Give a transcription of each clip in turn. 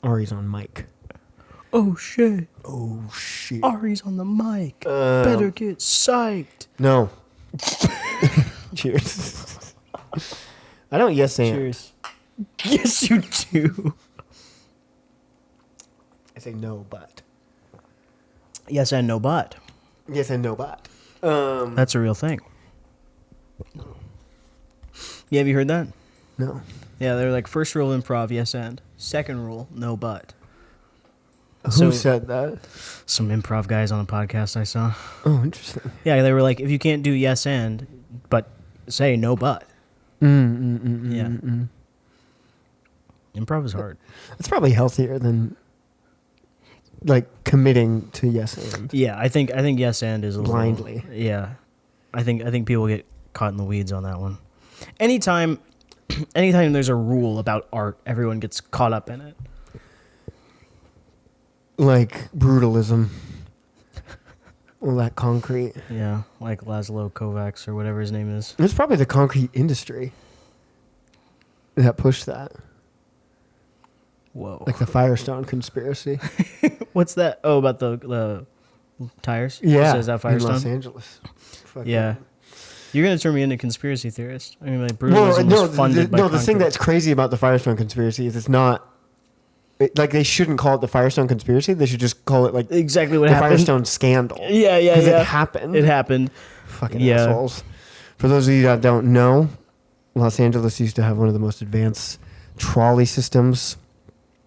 Ari's on mic. Oh shit! Oh shit! Ari's on the mic. Better get psyched. No. Cheers. I don't yes and. Cheers. Yes, you do. I say no, but. Yes and no but. Yes and no, but. That's a real thing. Yeah, have you heard that? No. Yeah, they're like first rule improv, yes and. Second rule, no but. Who said that? Some improv guys on a podcast I saw. Oh, interesting. Yeah, they were like, if you can't do yes and, but say no but. Yeah. Improv is hard. It's probably healthier than like committing to yes and. Yeah, I think yes and is a blindly. Little, yeah, I think people get caught in the weeds on that one. Anytime there's a rule about art, everyone gets caught up in it. Like brutalism. All that concrete. Yeah, like Laszlo Kovacs or whatever his name is. It's probably the concrete industry that pushed that. Whoa. Like the Firestone conspiracy. What's that? Oh, about the tires? Yeah. Is that Firestone? In Los Angeles. Yeah. You're going to turn me into conspiracy theorist. I mean, like, brutalism was funded by the thing that's crazy about the Firestone conspiracy is it's not... Like, they shouldn't call it the Firestone conspiracy. They should just call it, like... Exactly what the happened. Firestone scandal. Yeah. Because it happened. It happened. Fucking assholes. For those of you that don't know, Los Angeles used to have one of the most advanced trolley systems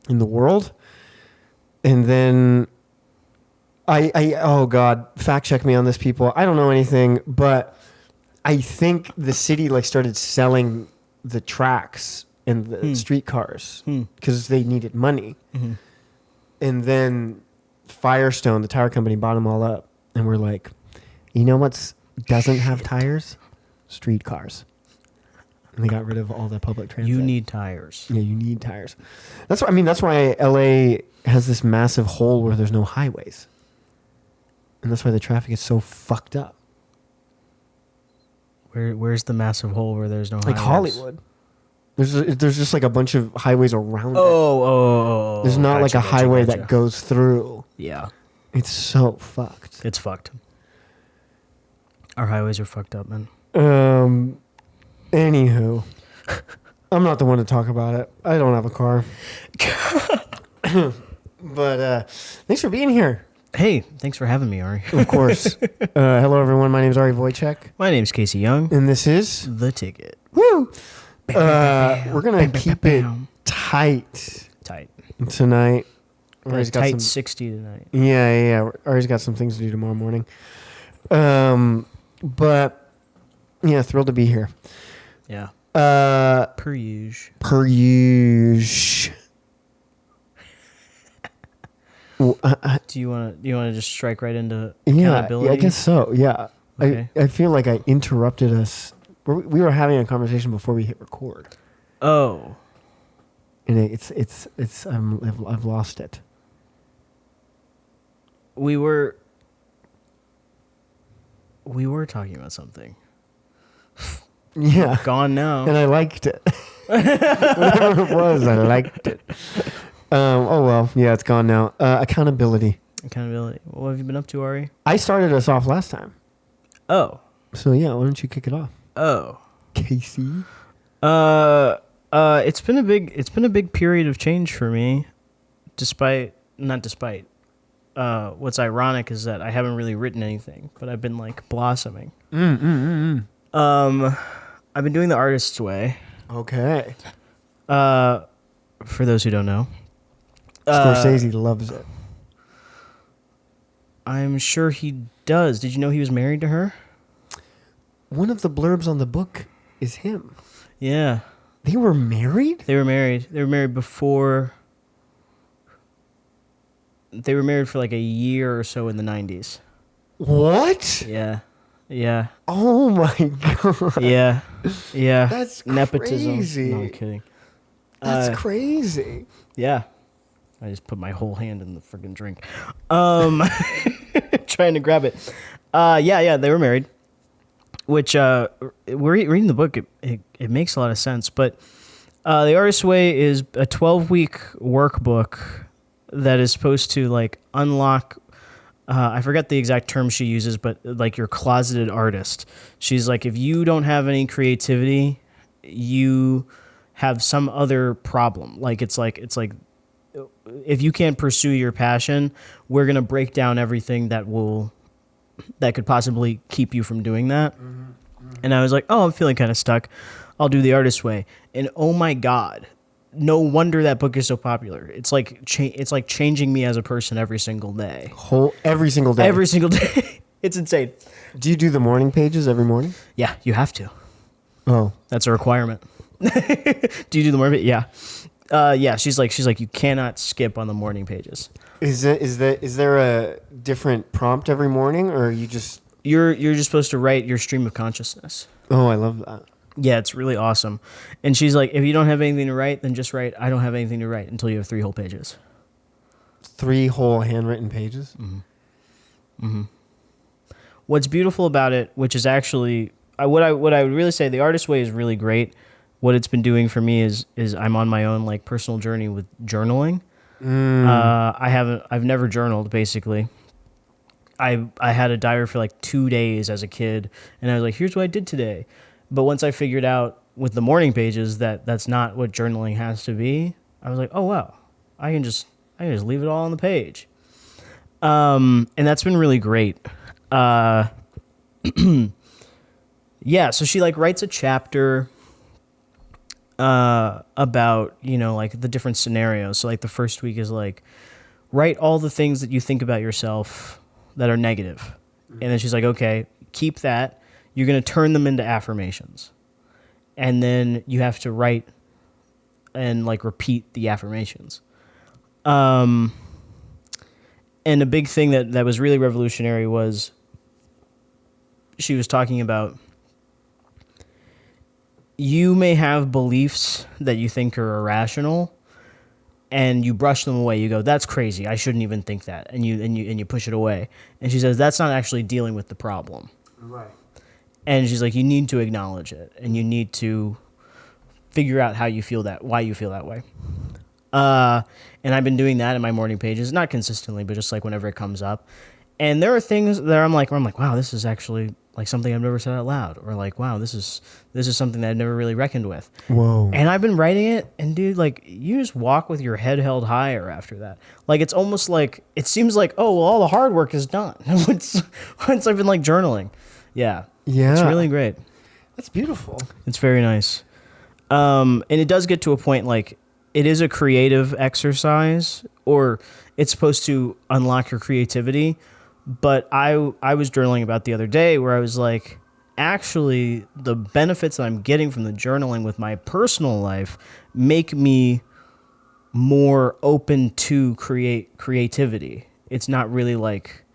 in the world. And then... oh, God. Fact check me on this, people. I don't know anything, but... I think the city like started selling the tracks and the streetcars because they needed money. Mm-hmm. And then Firestone, the tire company, bought them all up. And we're like, you know what doesn't have tires? Streetcars. And they got rid of all the public transit. You need tires. Yeah, you need tires. That's why LA has this massive hole where there's no highways. And that's why the traffic is so fucked up. Where's the massive hole where there's no like highways? Hollywood? There's just like a bunch of highways around it. Oh. There's not like a highway that goes through. Yeah. It's so fucked. It's fucked. Our highways are fucked up, man. Anywho, I'm not the one to talk about it. I don't have a car. But thanks for being here. Hey, thanks for having me, Ari. Of course. Hello, everyone. My name is Ari Wojcik. My name's Casey Young. And this is... The Ticket. Woo! We're going to keep it tight. Tight. Tonight. Ari's got tight 60 tonight. Yeah. Ari's got some things to do tomorrow morning. But, yeah, thrilled to be here. Yeah. Per usual. Do you want to just strike right into accountability? Yeah, I guess so. Yeah, okay. I feel like I interrupted us. We were having a conversation before we hit record. Oh, and I've lost it. We were talking about something. Yeah, gone now, and I liked it. Whatever it was, I liked it. Oh, well, yeah, it's gone now. Accountability. What have you been up to, Ari? I started us off last time. Oh. So, yeah, why don't you kick it off? Oh. Casey? It's been a big period of change for me, not despite. What's ironic is that I haven't really written anything, but I've been, like, blossoming. I've been doing the artist's way. Okay. For those who don't know. Scorsese loves it. I'm sure he does. Did you know he was married to her? One of the blurbs on the book is him. Yeah. They were married? They were married. They were married before... They were married for like a year or so in the 90s. What? Yeah. Yeah. Oh my God. Yeah. Yeah. That's nepotism. Crazy. No, I'm kidding. That's crazy. Yeah. I just put my whole hand in the friggin' drink. Trying to grab it. Yeah, they were married. Which, reading the book, it makes a lot of sense. But The Artist Way is a 12-week workbook that is supposed to like unlock. I forget the exact term she uses, but like your closeted artist. She's like, if you don't have any creativity, you have some other problem. Like it's like if you can't pursue your passion, we're gonna break down everything that could possibly keep you from doing that. And I was like, oh, I'm feeling kind of stuck. I'll do The Artist Way. And oh my God, no wonder that book is so popular. It's like it's like changing me as a person every single day. Every single day. Every single day. It's insane. Do you do the morning pages every morning? Yeah, you have to. Oh, That's a requirement. Do you do the morning? Yeah. Yeah. She's like, you cannot skip on the morning pages. is there a different prompt every morning, or you just? You're just supposed to write your stream of consciousness. Oh, I love that. Yeah, it's really awesome. And she's like, if you don't have anything to write, then just write, I don't have anything to write, until you have 3 whole pages. 3 whole handwritten pages? What's beautiful about it, which is actually, what I would really say, The Artist Way is really great. What it's been doing for me is I'm on my own like personal journey with journaling. I've never journaled, basically. I had a diary for like 2 days as a kid, and I was like, here's what I did today. But once I figured out with the morning pages that that's not what journaling has to be, I was like, oh wow, I can just leave it all on the page. And that's been really great. Yeah, so she like writes a chapter about, like the different scenarios. So like the first week is like, write all the things that you think about yourself that are negative. And then she's like, okay, keep that. You're going to turn them into affirmations. And then you have to write and like repeat the affirmations. And a big thing that was really revolutionary was she was talking about, you may have beliefs that you think are irrational, and you brush them away. You go, that's crazy. I shouldn't even think that. And you push it away. And she says, that's not actually dealing with the problem. Right. And she's like, you need to acknowledge it, and you need to figure out why you feel that way. And I've been doing that in my morning pages, not consistently, but just like whenever it comes up. And there are things that I'm like, wow, this is actually like something I've never said out loud, or like, wow, this is something that I've never really reckoned with. Whoa. And I've been writing it, and dude, like, you just walk with your head held higher after that. Like, it's almost like, it seems like, oh, well, all the hard work is done once I've been like journaling. Yeah. Yeah. It's really great. That's beautiful. It's very nice. And it does get to a point, like, it is a creative exercise, or it's supposed to unlock your creativity. But I was journaling about the other day where I was like, actually, the benefits that I'm getting from the journaling with my personal life make me more open to creativity. It's not really like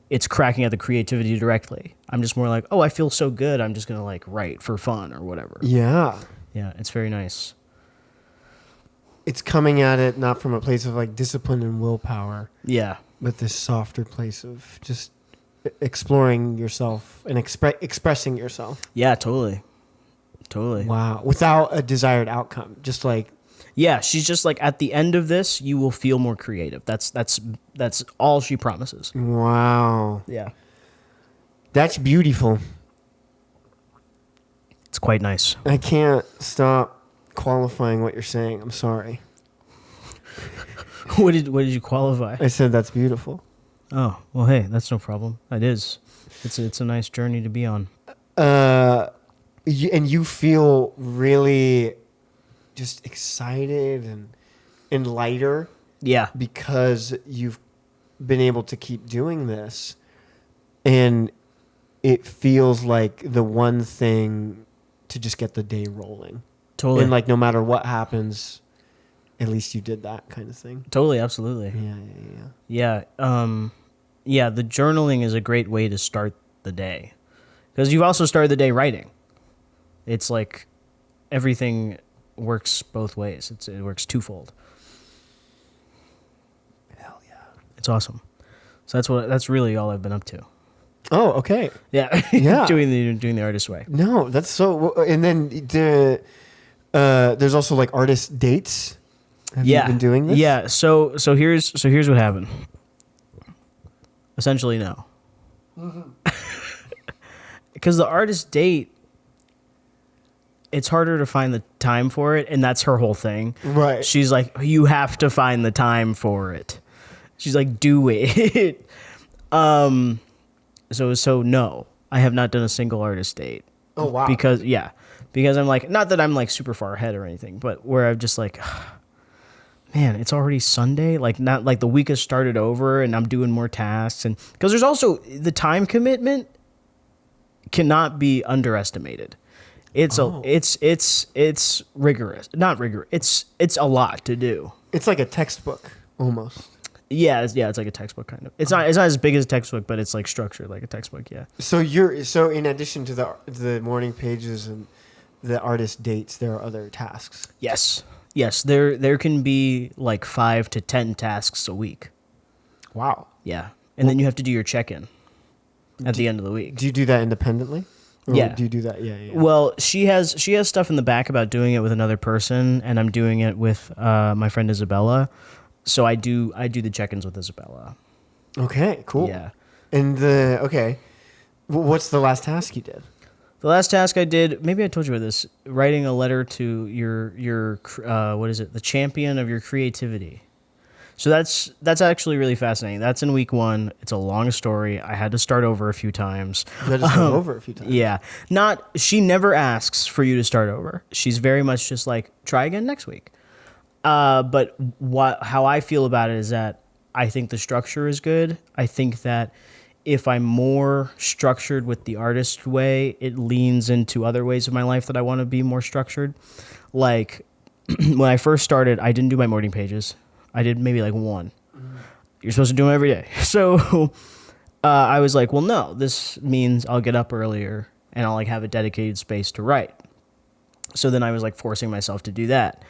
it's cracking at the creativity directly. I'm just more like, oh, I feel so good, I'm just going to like write for fun or whatever. Yeah. Yeah, it's very nice. It's coming at it not from a place of like discipline and willpower. Yeah. But this softer place of just exploring yourself and expressing yourself. Yeah, totally. Wow. Without a desired outcome. Just like. Yeah, she's just like, at the end of this, you will feel more creative. That's all she promises. Wow. Yeah. That's beautiful. It's quite nice. I can't stop qualifying what you're saying. I'm sorry. What did you qualify? I said that's beautiful. Oh, well, hey, that's no problem. It is. It's a nice journey to be on. And you feel really just excited and lighter. Yeah. Because you've been able to keep doing this. And it feels like the one thing to just get the day rolling. Totally. And like no matter what happens, at least you did that kind of thing. Totally, absolutely. Yeah. Yeah, the journaling is a great way to start the day. Because you've also started the day writing. It's like everything works both ways. It works twofold. Hell yeah. It's awesome. So that's really all I've been up to. Oh, okay. Yeah. Yeah. doing the Artist Way. No, that's so. And then There's also like artist dates. Have you been doing this? Yeah. So here's what happened. Essentially, no. Because the artist date, it's harder to find the time for it, and that's her whole thing. Right. She's like, you have to find the time for it. She's like, do it. So no, I have not done a single artist date. Oh wow. Because I'm like, not that I'm like super far ahead or anything, but where I'm just like, man, it's already Sunday. Like, not like the week has started over and I'm doing more tasks. And because there's also the time commitment cannot be underestimated. It's rigorous, not rigorous. It's a lot to do. It's like a textbook almost. Yeah, it's like a textbook kind of. It's not as big as a textbook, but it's like structured like a textbook. Yeah. So in addition to the morning pages and the artist dates, there are other tasks. Yes. There can be like 5 to 10 tasks a week. Wow. Yeah, and then you have to do your check-in at the end of the week. Do you do that independently? Or Yeah. Do you do that? Yeah. Well, she has stuff in the back about doing it with another person, and I'm doing it with my friend Isabella. So I do the check-ins with Isabella. Okay. Cool. Yeah. And what's the last task you did? The last task I did, maybe I told you about this, writing a letter to your what is it? The champion of your creativity. So that's actually really fascinating. That's in week 1. It's a long story. I had to start over a few times. You had to start over a few times. Yeah. She never asks for you to start over. She's very much just like, try again next week. But how I feel about it is that I think the structure is good. I think that if I'm more structured with the artist way, it leans into other ways of my life that I want to be more structured. Like when I first started, I didn't do my morning pages. I did maybe like 1. You're supposed to do them every day. So I was like, well, no, this means I'll get up earlier and I'll like have a dedicated space to write. So then I was like forcing myself to do that.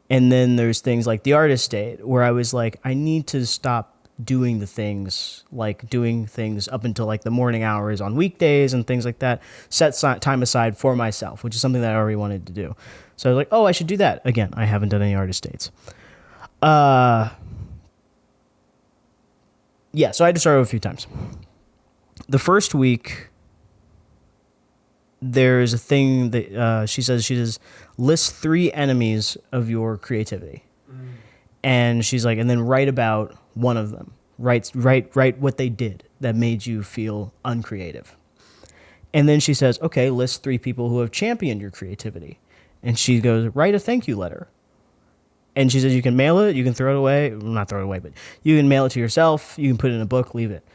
And then there's things like the artist date where I was like, I need to stop doing things up until like the morning hours on weekdays and things like that. Set time aside for myself, which is something that I already wanted to do. So I was like, oh, I should do that. Again, I haven't done any artist dates. So I had to start over a few times. The first week, there's a thing that she says, list 3 enemies of your creativity. And she's like, and then write about one of them. Write what they did that made you feel uncreative. And then she says, okay, list 3 people who have championed your creativity. And she goes, write a thank you letter. And she says, you can mail it, you can throw it away. Not throw it away, but you can mail it to yourself. You can put it in a book, leave it.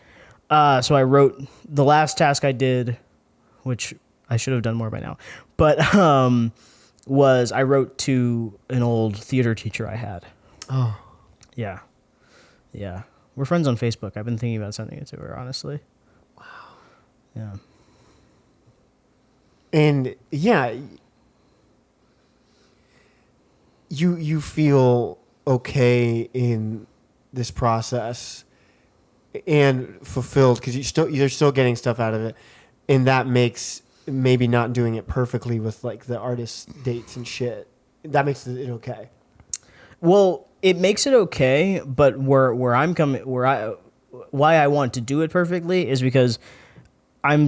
So I wrote the last task I did, which I should have done more by now, but was I wrote to an old theater teacher I had. Oh. Yeah. We're friends on Facebook. I've been thinking about sending it to her, honestly. Wow. Yeah. And yeah, you feel okay in this process and fulfilled because you're still getting stuff out of it, and that makes maybe not doing it perfectly with like the artist dates and shit. That makes it okay. Well, it makes it okay, but why I want to do it perfectly is because I'm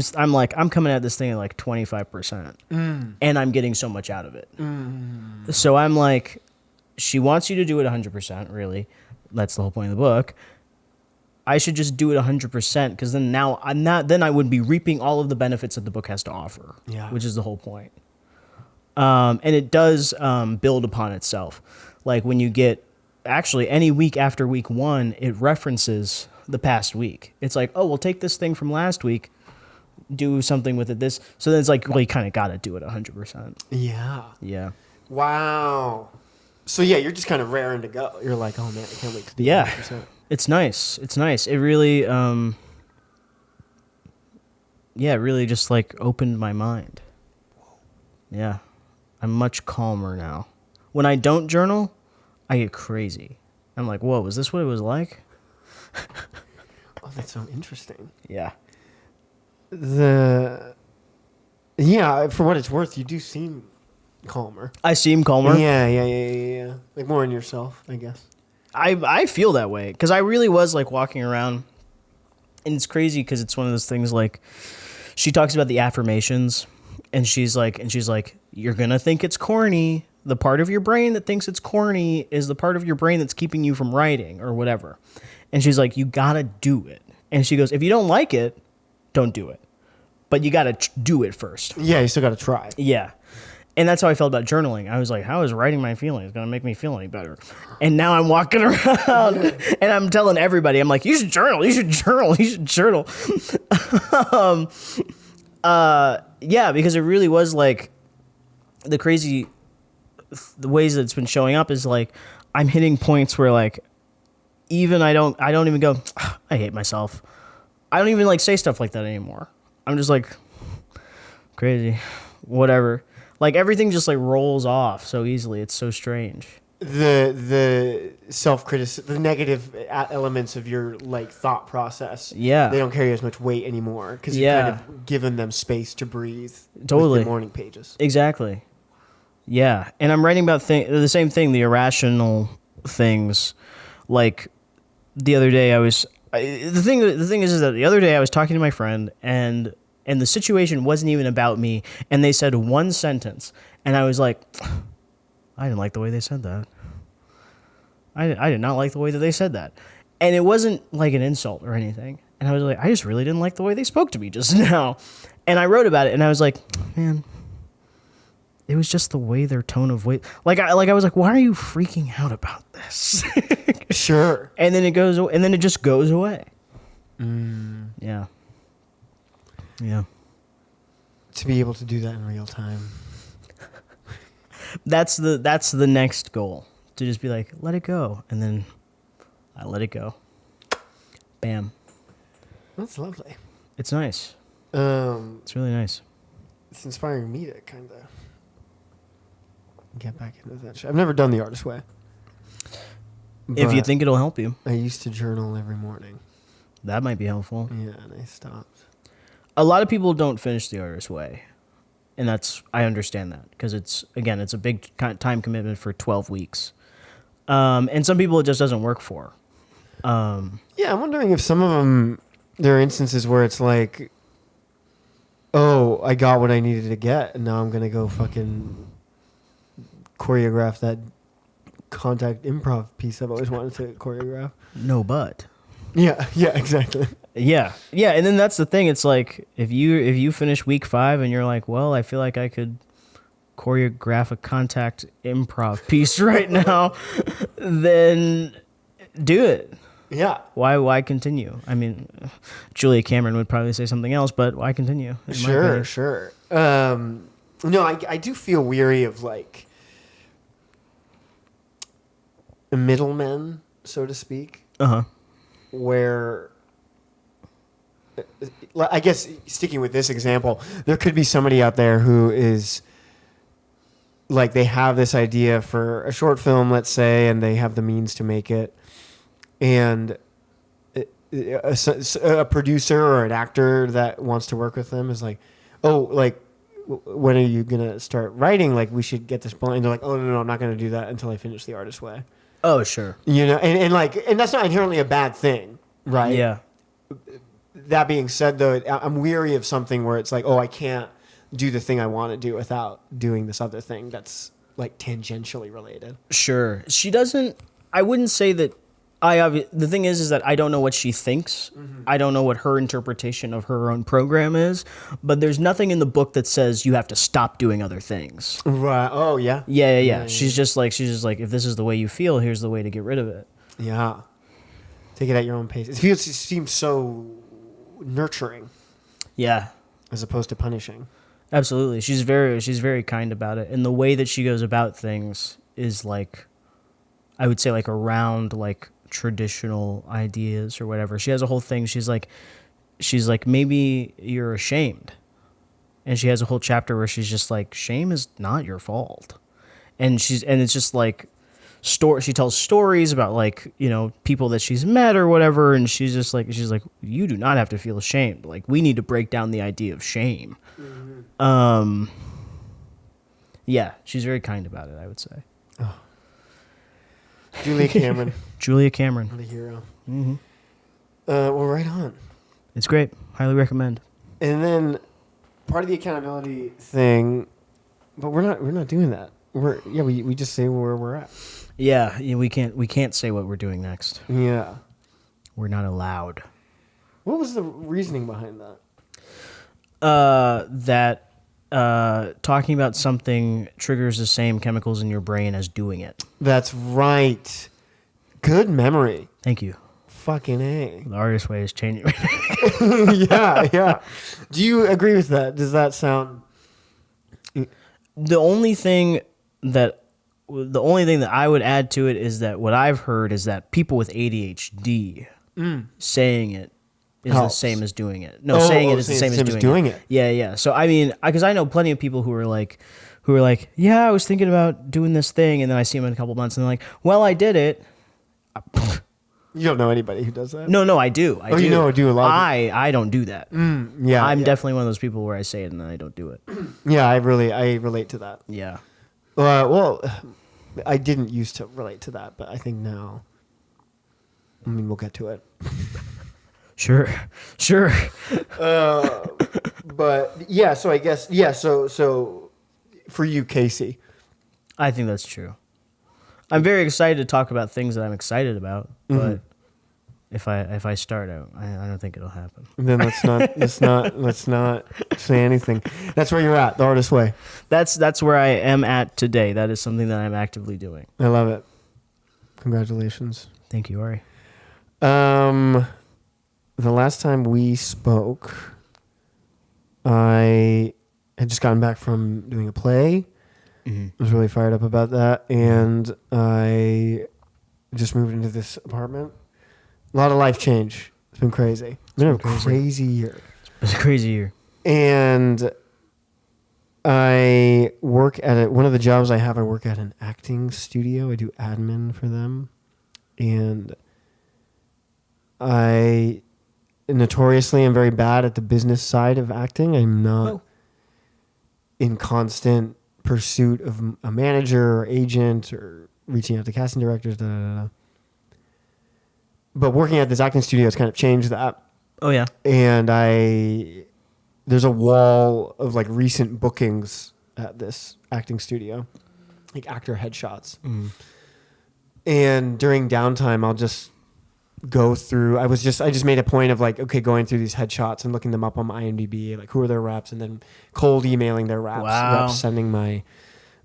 coming at this thing at like 25%, and I'm getting so much out of it. So I'm like, she wants you to do it 100%. Really, that's the whole point of the book. I should just do it 100% because then I would be reaping all of the benefits that the book has to offer. Yeah. Which is the whole point. And it does build upon itself. Like when you get, actually any week after week 1, it references the past week. It's like, oh, we'll take this thing from last week, do something with it. So then it's like, well, you kind of got to do it 100%. Yeah. Yeah. Wow. So yeah, you're just kind of raring to go. You're like, oh man, I can't wait to do 100%. It's nice. It really, it really just like opened my mind. Yeah. I'm much calmer now. When I don't journal, I get crazy. I'm like, whoa, is this what it was like? Oh, that's so interesting. Yeah. For what it's worth, you do seem calmer. I seem calmer. Yeah. Like more in yourself, I guess. I feel that way because I really was like walking around, and it's crazy because it's one of those things like she talks about the affirmations, and she's like, you're gonna think it's corny. The part of your brain that thinks it's corny is the part of your brain that's keeping you from writing or whatever. And she's like, you gotta do it. And she goes, if you don't like it, don't do it. But you gotta do it first. Yeah, you still got to try. Yeah. And that's how I felt about journaling. I was like, how is writing my feelings going to make me feel any better? And now I'm walking around and I'm telling everybody, I'm like, you should journal. Yeah, because it really was like the ways that it's been showing up is like, I'm hitting points where like, even I don't even go, I hate myself. I don't even like say stuff like that anymore. I'm just like, crazy, whatever. Like everything just like rolls off so easily. It's so strange. The self-criticism, the negative elements of your like thought process. Yeah. They don't carry as much weight anymore because you've kind of given them space to breathe. Totally. With the morning pages. Exactly. Yeah. And I'm writing about the same thing, the irrational things. Like the other day the thing is that the other day I was talking to my friend and the situation wasn't even about me, and they said one sentence, and I was like, I didn't like the way they said that. I did not like the way that they said that. And it wasn't like an insult or anything. And I was like, I just really didn't like the way they spoke to me just now. And I wrote about it, and I was like, man, it was just the way their tone of voice. I was like, why are you freaking out about this? Sure. And then it just goes away. Yeah. Yeah. To be able to do that in real time. That's the next goal. To just be like, let it go. And then I let it go. Bam. That's lovely. It's nice. It's It's really nice. It's inspiring me to kind of get back into that shit. I've never done the artist way. If you But think it'll help you, I used to journal every morning. that might be helpful. Yeah, and I stopped. A lot of people don't finish the artist way. And I understand that because it's a big time commitment for 12 weeks. And some people it just doesn't work for. Yeah, I'm wondering if some of them, there are instances where it's like, oh, I got what I needed to get, and now I'm going to go fucking choreograph that contact improv piece I've always wanted to choreograph. No, but. Yeah, exactly. Yeah. And then that's the thing. It's like if you finish week 5 and you're like, well, I feel like I could choreograph a contact improv piece right now, then do it. Yeah. Why continue? I mean, Julia Cameron would probably say something else, but why continue? Sure. No, I do feel weary of like middlemen, so to speak. Uh-huh. Where I guess sticking with this example, there could be somebody out there who is like they have this idea for a short film, let's say, and they have the means to make it, and a producer or an actor that wants to work with them is like, oh, like when are you gonna start writing? Like we should get this plan. And they're like, oh no, I'm not gonna do that until I finish the artist way. Oh, sure. You know, and that's not inherently a bad thing, right? Yeah. That being said, though, I'm weary of something where it's like, oh, I can't do the thing I want to do without doing this other thing that's like tangentially related. Sure. She doesn't. I wouldn't say that. The thing is that I don't know what she thinks. Mm-hmm. I don't know what her interpretation of her own program is. But there's nothing in the book that says you have to stop doing other things. Right. Oh yeah. Yeah. She's just like, if this is the way you feel, here's the way to get rid of it. Yeah. Take it at your own pace. It seems so nurturing. Yeah. As opposed to punishing. Absolutely. She's very kind about it. And the way that she goes about things is like, I would say like around like traditional ideas or whatever. She has a whole thing. She's like, maybe you're ashamed. And she has a whole chapter where she's just like, shame is not your fault. And it's just like, she tells stories about like, you know, people that she's met or whatever. And she's like, you do not have to feel ashamed. Like we need to break down the idea of shame. Mm-hmm. Yeah, she's very kind about it, I would say. Julia Cameron. Julia Cameron. What a hero. Mm-hmm. Well, right on. It's great. Highly recommend. And then part of the accountability thing, but we're not doing that. We just say where we're at. Yeah, we can't say what we're doing next. Yeah. We're not allowed. What was the reasoning behind that? Talking about something triggers the same chemicals in your brain as doing it. That's right. Good memory. Thank you. Fucking A. The artist way is changing. Yeah. Do you agree with that? Does that sound... The only thing that I would add to it is that what I've heard is that people with ADHD saying it is the same as doing it. No, saying it is the same as doing it. Yeah. So I mean, because I know plenty of people who are like, yeah, I was thinking about doing this thing, and then I see them in a couple months, and they're like, well, I did it. You don't know anybody who does that? No, I do. I do. You know I do a lot. I don't do that. Yeah. I'm definitely one of those people where I say it and then I don't do it. Yeah, I relate to that. Yeah. Well, I didn't used to relate to that, but I think now. I mean, we'll get to it. Sure. But yeah, so I guess So for you, Casey, I think that's true. I'm very excited to talk about things that I'm excited about, but if I start out, I don't think it'll happen. Then let's not say anything. That's where you're at, the artist way. That's where I am at today. That is something that I'm actively doing. I love it. Congratulations. Thank you, Ari. The last time we spoke, I had just gotten back from doing a play. I was really fired up about that, and I just moved into this apartment. A lot of life change. It's been crazy. It's been a crazy year. It's a crazy year. And I work at one of the jobs I have. I work at an acting studio. I do admin for them, and I notoriously am very bad at the business side of acting. I'm not in constant pursuit of a manager or agent or reaching out to casting directors. But working at this acting studio has kind of changed that. Oh yeah. And there's a wall of like recent bookings at this acting studio, like actor headshots. And during downtime, I'll just go through. I just made a point of like, okay, going through these headshots and looking them up on my IMDb, like who are their reps, and then cold emailing their reps, sending my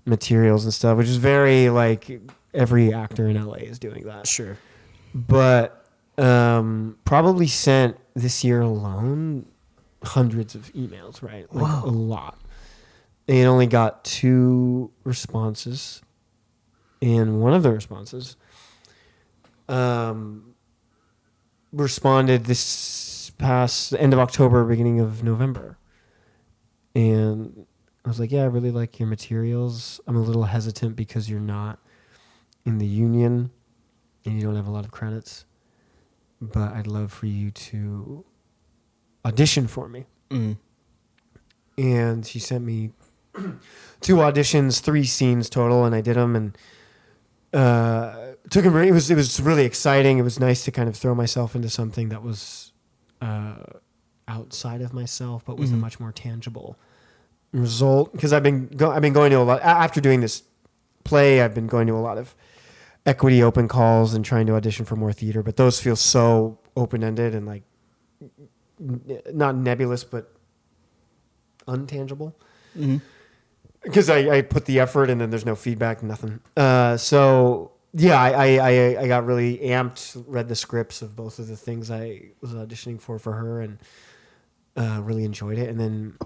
materials and stuff, which is very like every actor in LA is doing that. Sure. But probably sent this year alone hundreds of emails, right? Like a lot. And only got 2 responses. And one of the responses responded this past end of October, beginning of November. And I was like, yeah, I really like your materials. I'm a little hesitant because you're not in the union and you don't have a lot of credits. But I'd love for you to audition for me. And she sent me 2 auditions, 3 scenes total, and I did them. And it was really exciting. It was nice to kind of throw myself into something that was outside of myself, but was a much more tangible result. Because I've been going to a lot after doing this play. I've been going to a lot of equity open calls and trying to audition for more theater, but those feel so open-ended and like not nebulous, but untangible. Because I put the effort and then there's no feedback, nothing. So yeah, I got really amped, read the scripts of both of the things I was auditioning for her, and really enjoyed it. And then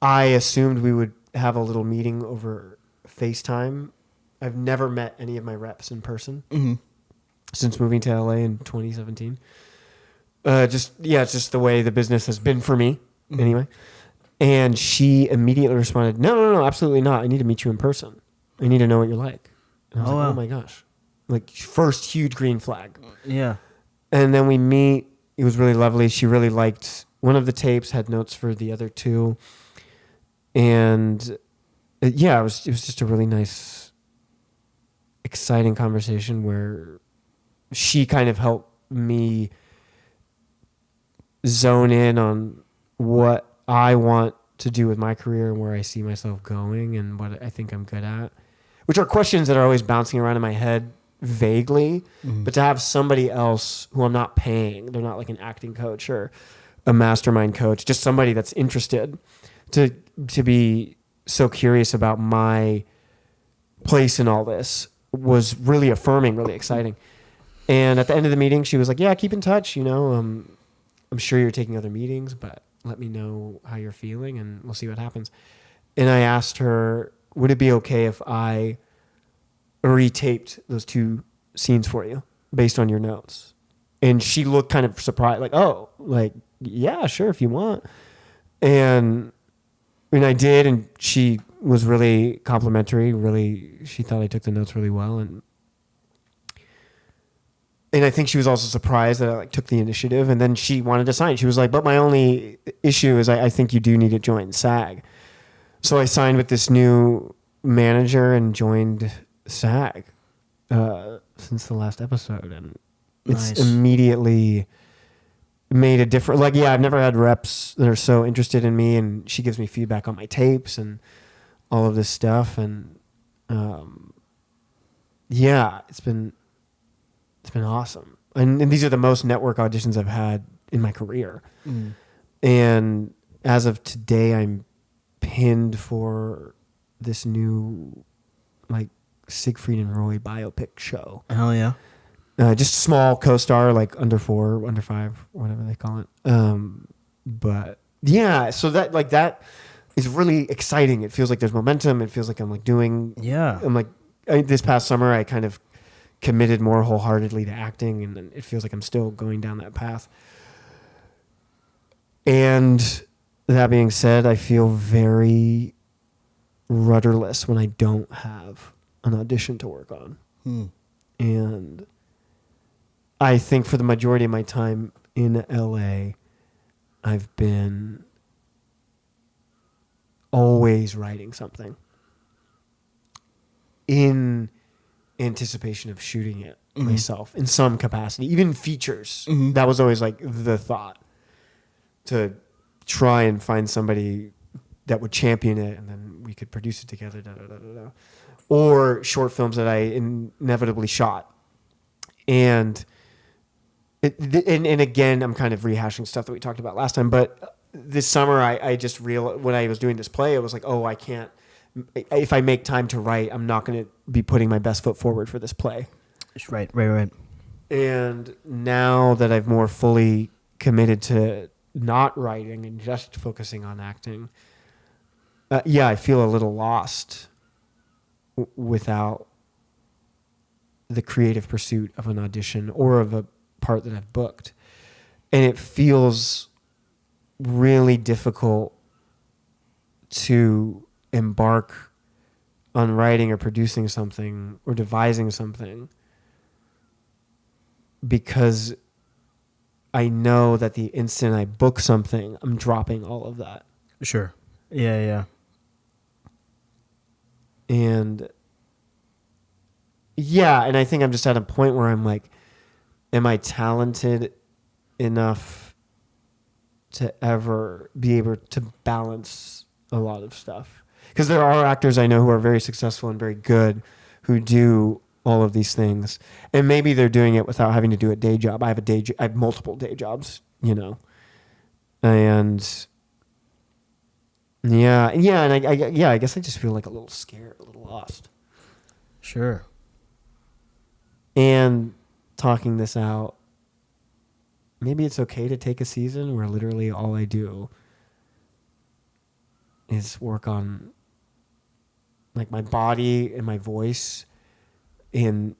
I assumed we would have a little meeting over FaceTime. I've never met any of my reps in person since moving to LA in 2017. It's just the way the business has been for me anyway. And she immediately responded, no, absolutely not. I need to meet you in person. I need to know what you're like. And I was like, oh my gosh. Like, first huge green flag. Yeah. And then we meet. It was really lovely. She really liked one of the tapes, had notes for the other 2. And yeah, it was just a really nice, exciting conversation where she kind of helped me zone in on what I want to do with my career and where I see myself going and what I think I'm good at, which are questions that are always bouncing around in my head vaguely. But to have somebody else who I'm not paying, they're not like an acting coach or a mastermind coach, just somebody that's interested to be so curious about my place in all this was really affirming, really exciting. And at the end of the meeting, she was like, yeah, keep in touch. I'm sure you're taking other meetings, but let me know how you're feeling and we'll see what happens. And I asked her, would it be okay if I retaped those 2 scenes for you based on your notes? And she looked kind of surprised, like, oh, like, yeah, sure, if you want. And I did, and she was really complimentary. Really, she thought I took the notes really well, and I think she was also surprised that I like took the initiative. And then she wanted to sign. She was like, "But my only issue is I think you do need to join SAG." So I signed with this new manager and joined SAG since the last episode, and it's immediately made a difference. Like, yeah, I've never had reps that are so interested in me, and she gives me feedback on my tapes and all of this stuff. And yeah, it's been awesome. And these are the most network auditions I've had in my career. And as of today, I'm pinned for this new like Siegfried and Roy biopic show. Hell yeah. Just small co-star, like under 4, under 5, whatever they call it. But yeah, so that is really exciting. It feels like there's momentum. It feels like I'm like doing. Yeah. I'm like this past summer, I kind of committed more wholeheartedly to acting, and it feels like I'm still going down that path. And that being said, I feel very rudderless when I don't have an audition to work on. And I think for the majority of my time in LA, I've been always writing something in anticipation of shooting it myself in some capacity, even features. That was always like the thought, to try and find somebody that would champion it, and then we could produce it together. Or short films that I inevitably shot. And again, I'm kind of rehashing stuff that we talked about last time, but this summer I just realized when I was doing this play, it was like, oh, I can't, if I make time to write, I'm not going to be putting my best foot forward for this play. Right. And now that I've more fully committed to not writing and just focusing on acting, yeah, I feel a little lost without the creative pursuit of an audition or of a part that I've booked. And it feels really difficult to embark on writing or producing something or devising something, because I know that the instant I book something, I'm dropping all of that. Sure. Yeah. And yeah, and I think I'm just at a point where I'm like, am I talented enough to ever be able to balance a lot of stuff? Because there are actors I know who are very successful and very good who do all of these things, and maybe they're doing it without having to do a day job. I have multiple day jobs, and yeah, and I guess I just feel like a little scared, a little lost. Sure. And talking this out, maybe it's okay to take a season where literally all I do is work on like my body and my voice in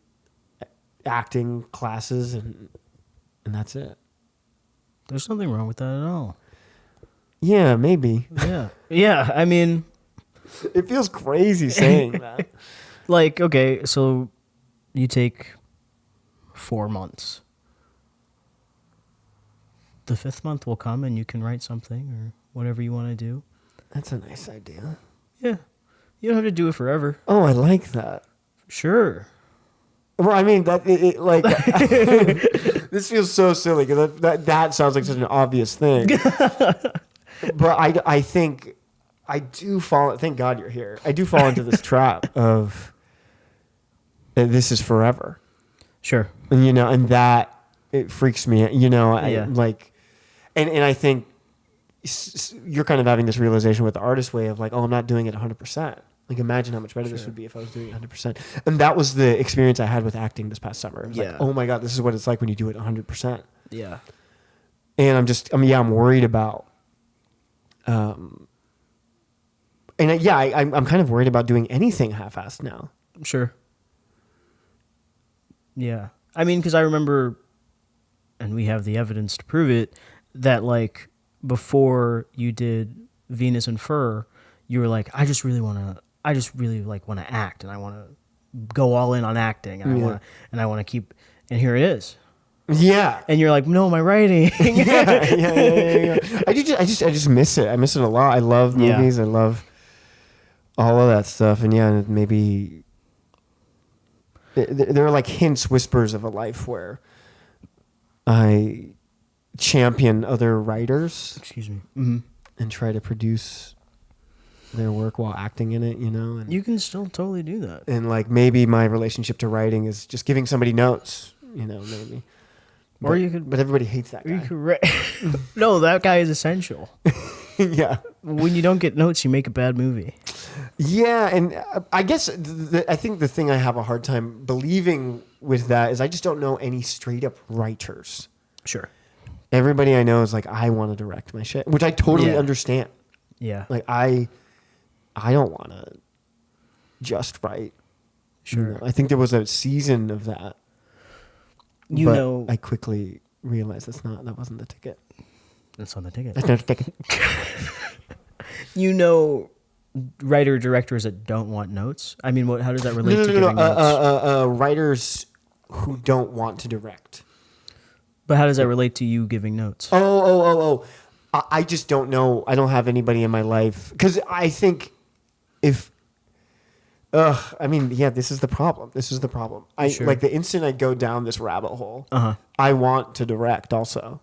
acting classes, and that's it. There's nothing wrong with that at all. Yeah, maybe. Yeah, I mean, it feels crazy saying that. Like, okay, so you take 4 months. The 5th month will come and you can write something or whatever you want to do. That's a nice idea. You don't have to do it forever. Oh, I like that. Sure. Well, I mean that like this feels so silly because that sounds like such an obvious thing. But I think I do fall. Thank God you're here. I do fall into this trap of this is forever. Sure. And, and that it freaks me. Yeah. I like, and I think you're kind of having this realization with the artist way of like, oh, I'm not doing it 100%. Like, imagine how much better this would be if I was doing it 100%. And that was the experience I had with acting this past summer. It was like, oh my God, this is what it's like when you do it 100%. Yeah. And I'm worried about, I'm kind of worried about doing anything half-assed now. Sure. Yeah. I mean, because I remember, and we have the evidence to prove it, that like before you did Venus and Fur, you were like, I just really want to act, and I want to go all in on acting, and I want to keep, and here it is. Yeah. And you're like, no, my writing. yeah. I just miss it. I miss it a lot. I love movies. I love all of that stuff. And maybe there are like hints, whispers of a life where I champion other writers. Excuse me. Mm-hmm. And try to produce their work while acting in it, and you can still totally do that. And like maybe my relationship to writing is just giving somebody notes, maybe. Or you could, but everybody hates that guy. You could no, that guy is essential. Yeah. When you don't get notes, you make a bad movie. Yeah, and I guess I think the thing I have a hard time believing with that is I just don't know any straight up writers. Sure. Everybody I know is like, I want to direct my shit, which I totally understand. Yeah. Like I don't want to just write. Sure. I think there was a season of that. But I quickly realized that wasn't the ticket. That's not the ticket. That's not the ticket. Writer directors that don't want notes. I mean, how does that relate to giving notes? Writers who don't want to direct. But how does that relate to you giving notes? Oh. I just don't know. I don't have anybody in my life. Because I think this is the problem. Sure. Like the instant I go down this rabbit hole, I want to direct also.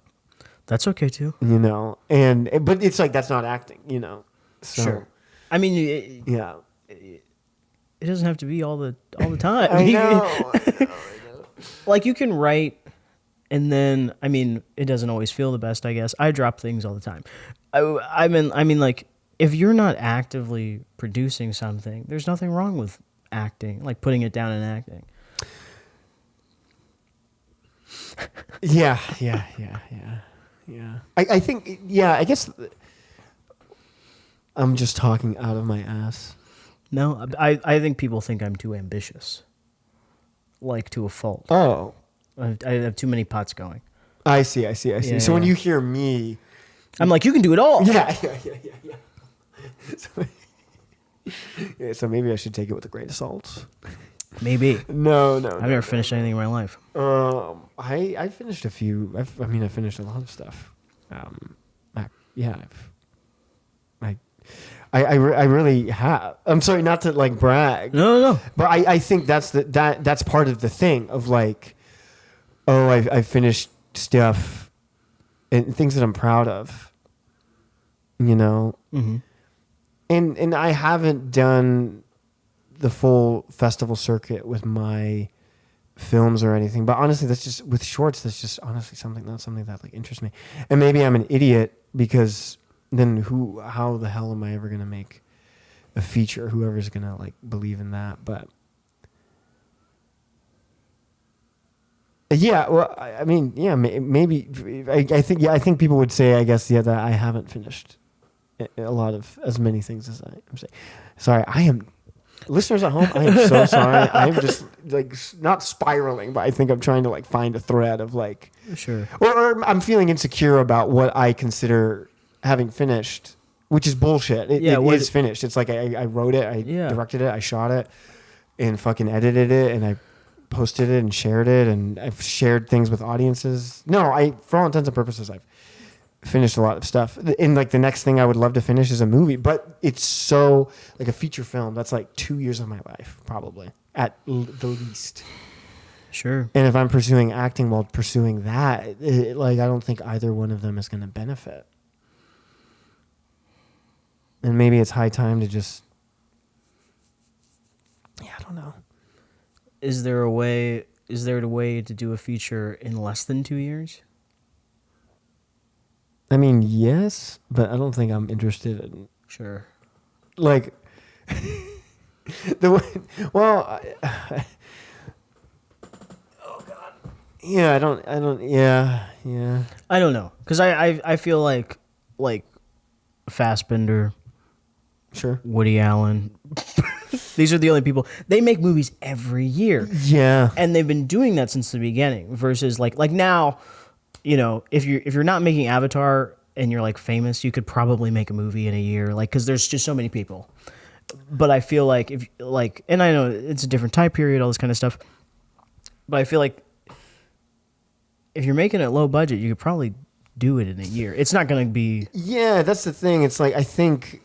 That's okay too. But it's like, that's not acting, So, sure. I mean, it doesn't have to be all the time. I know. Like you can write, and then it doesn't always feel the best. I guess I drop things all the time. I mean, like if you're not actively producing something, there's nothing wrong with acting, like putting it down and acting. Yeah. I think, I guess I'm just talking out of my ass. No, I think people think I'm too ambitious, like to a fault. Oh. I have too many pots going. I see. Yeah, so when you hear me, I'm like, you can do it all. Yeah. So maybe I should take it with a grain of salt. Maybe. No. I've never finished anything in my life. I finished a few. I finished a lot of stuff. I really have. I'm sorry, not to like brag. No. But I think that's part of the thing of like, I finished stuff and things that I'm proud of. Mm-hmm. And I haven't done the full festival circuit with my films or anything, but honestly, that's just with shorts. That's just honestly something that like interests me. And maybe I'm an idiot because then how the hell am I ever gonna make a feature? Whoever's gonna like believe in that, but yeah. Well, I mean, yeah, maybe I think people would say, I guess, that I haven't finished a lot of as many things as I'm saying. Sorry, I am. Listeners at home, I am so sorry. I'm just like not spiraling, but I think I'm trying to like find a thread of like, sure, or I'm feeling insecure about what I consider having finished, which is bullshit. It is finished. It's like I wrote it, I directed it, I shot it, and fucking edited it, and I posted it and shared it, and I've shared things with audiences. No, for all intents and purposes, finished a lot of stuff. And like the next thing I would love to finish is a movie, but it's so like a feature film. That's like 2 years of my life, probably at the least. Sure. And if I'm pursuing acting while pursuing that, like I don't think either one of them is going to benefit. And maybe it's high time to just, I don't know. Is there a way to do a feature in less than 2 years? I mean, yes, but I don't think I'm interested in. Sure. Like, the way, well, oh God. Yeah, I don't, yeah. I don't know. Because I feel like Fassbender, Sure. Woody Allen, these are the only people. They make movies every year. Yeah. And they've been doing that since the beginning versus like now, you know, if you're not making Avatar and you're like famous, you could probably make a movie in a year, like, because there's just so many people. But I feel like if like, and I know it's a different time period, all this kind of stuff, but I feel like if you're making it low budget, you could probably do it in a year. It's not going to be. Yeah, that's the thing. It's like, I think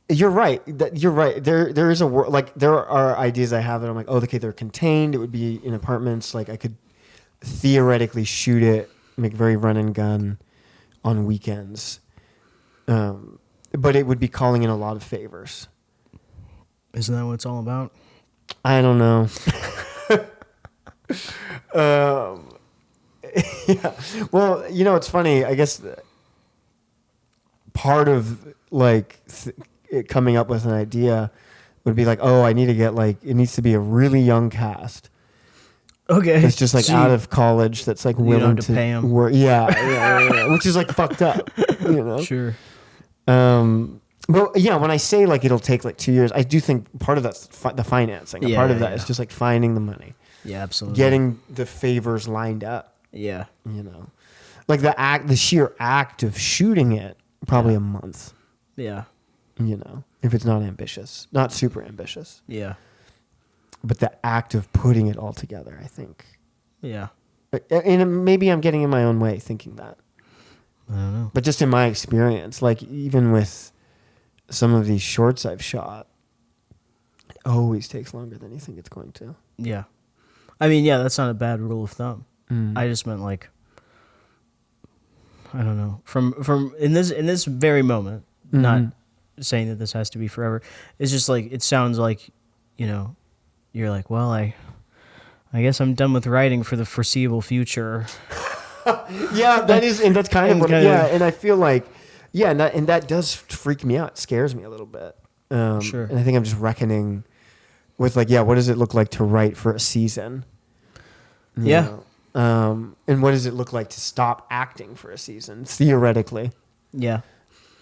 you're right. You're right. There is a world, like there are ideas I have that I'm like, oh, okay, they're contained. It would be in apartments. Like I could theoretically shoot it, make very run and gun on weekends. But it would be calling in a lot of favors. Isn't that what it's all about? I don't know. Yeah. Well, you know, it's funny. I guess part of like coming up with an idea would be like, oh, I need to get like, it needs to be a really young cast. Okay. It's just like out of college that's like willing to pay 'em. work. Yeah. Which is like fucked up, you know? Sure. But yeah, when I say like it'll take like 2 years, I do think part of that's the financing. Yeah, Part of that yeah. is just like finding the money, Yeah, absolutely. getting the favors lined up. Yeah. You know, like the sheer act of shooting it, probably a month. Yeah. You know, if it's not ambitious, not super ambitious, Yeah. but the act of putting it all together, I think. Yeah. And maybe I'm getting in my own way thinking that. I don't know. But just in my experience, like even with some of these shorts I've shot, it always takes longer than you think it's going to. Yeah. I mean, yeah, that's not a bad rule of thumb. Mm. I just meant like, I don't know. From in this very moment, Mm-hmm. not saying that this has to be forever. It's just like, it sounds like, you know, you're like, well, I guess I'm done with writing for the foreseeable future. Yeah, that is, and that's kind of what, kind yeah, of- and I feel like, yeah, and that does freak me out. It scares me a little bit. Sure. And I think I'm just reckoning with like, yeah, what does it look like to write for a season? You Yeah. know? And what does it look like to stop acting for a season, theoretically? Yeah.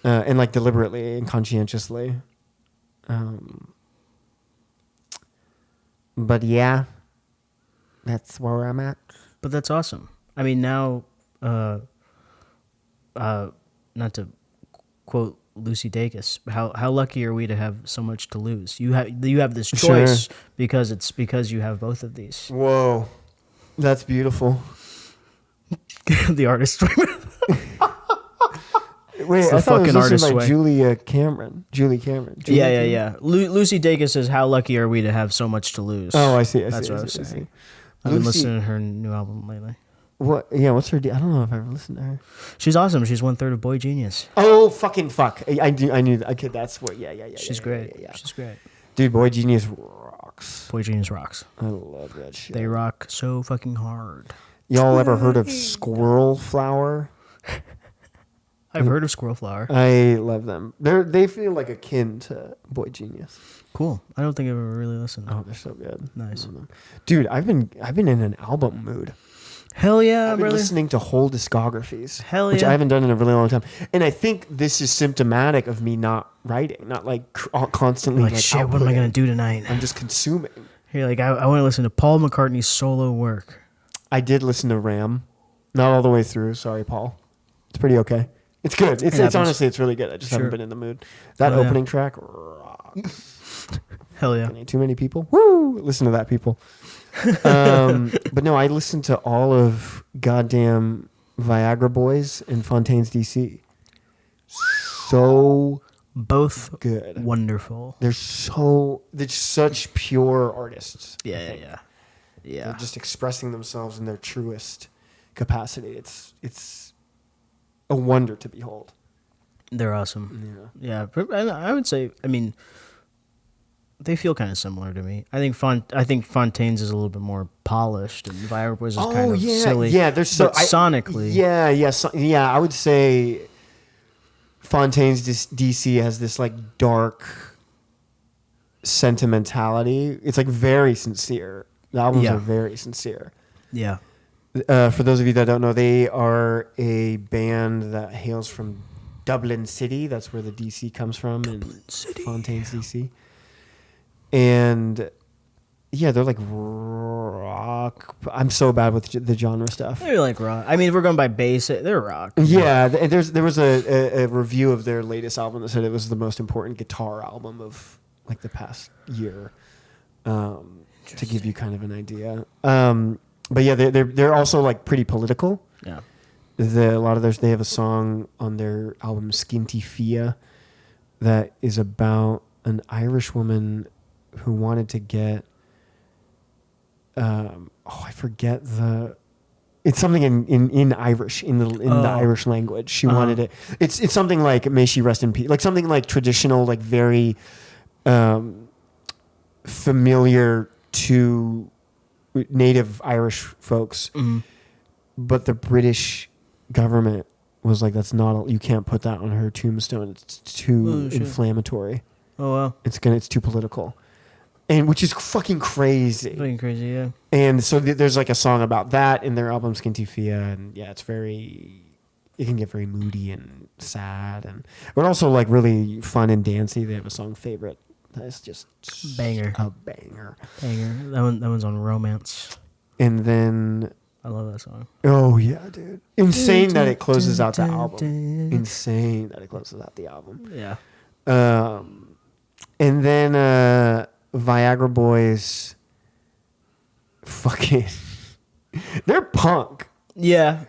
And like deliberately and conscientiously. But yeah, that's where I'm at. But that's awesome. I mean, now, not to quote Lucy Dacus, how lucky are we to have so much to lose? You have this choice because you have both of these. Whoa, that's beautiful. The artist. Wait, It's the I thought it fucking was listened artist's by way. Julie Cameron. Yeah. Lucy Dacus says, "How lucky are we to have so much to lose?" Oh, I see. That's what I was saying. I've been listening to her new album lately. What? Yeah, what's her? I don't know if I've ever listened to her. She's awesome. She's 1/3 of Boy Genius. Oh, fucking fuck! I knew. Okay, that's what. Yeah. She's yeah, great. Yeah. She's great. Dude, Boy Genius rocks. Boy Genius rocks. I love that shit. They rock so fucking hard. Y'all ever heard of Squirrel Flower? I've heard of Squirrel Flower. I love them. They feel like akin to Boy Genius. Cool. I don't think I've ever really listened. Oh, they're so good. Nice. I love them. Dude, I've been in an album mood. Hell yeah, I've been brother. listening to whole discographies. Hell which yeah. I haven't done in a really long time. And I think this is symptomatic of me not writing, not like constantly Like, shit, what am I going to do tonight? I'm just consuming. You're like, I want to listen to Paul McCartney's solo work. I did listen to Ram. Not all the way through. Sorry, Paul. It's pretty okay. It's good. It's happens. honestly, it's really good. I just Sure. haven't been in the mood. That Oh, yeah. opening track rocks. Hell yeah. Ain't too many people. Woo! Listen to that, people. But no, I listened to all of goddamn Viagra Boys and Fontaines DC. So Both good. wonderful. They're such pure artists. Yeah. They're just expressing themselves in their truest capacity. It's a wonder to behold. They're awesome. Yeah. And I would say, I mean, they feel kind of similar to me. I think Fontaines is a little bit more polished, and Viagra Boys is kind of silly. Yeah, they're so sonically. Yeah. I would say Fontaines DC has this like dark sentimentality. It's like very sincere. The albums are very sincere. Yeah. For those of you that don't know, they are a band that hails from Dublin City. That's where the DC comes from. Fontaines DC. And yeah, they're like rock. I'm so bad with the genre stuff. They're like rock. I mean, if we're going by bass, they're rock. Yeah, there was a review of their latest album that said it was the most important guitar album of like the past year. To give you kind of an idea. But yeah, they're also like pretty political. Yeah. A lot of theirs, they have a song on their album Skinty Fia that is about an Irish woman who wanted to get I forget it's something in Irish in the Irish language. She wanted it. It's something like may she rest in peace, like something like traditional, like very familiar to native Irish folks. Mm-hmm. But the British government was like, that's not, you can't put that on her tombstone. It's too inflammatory. Oh wow. It's too political. And which is fucking crazy. Fucking crazy, yeah. And so there's like a song about that in their album Skinty Fia, and yeah, it can get very moody and sad, but also like really fun and dancey. They have a song Favorite that's just banger. A banger. That one's on Romance. And then I love that song. Oh yeah, dude. Insane that it closes out the album. Insane that it closes out the album. Yeah. And then Viagra Boys, fucking, they're punk. Yeah.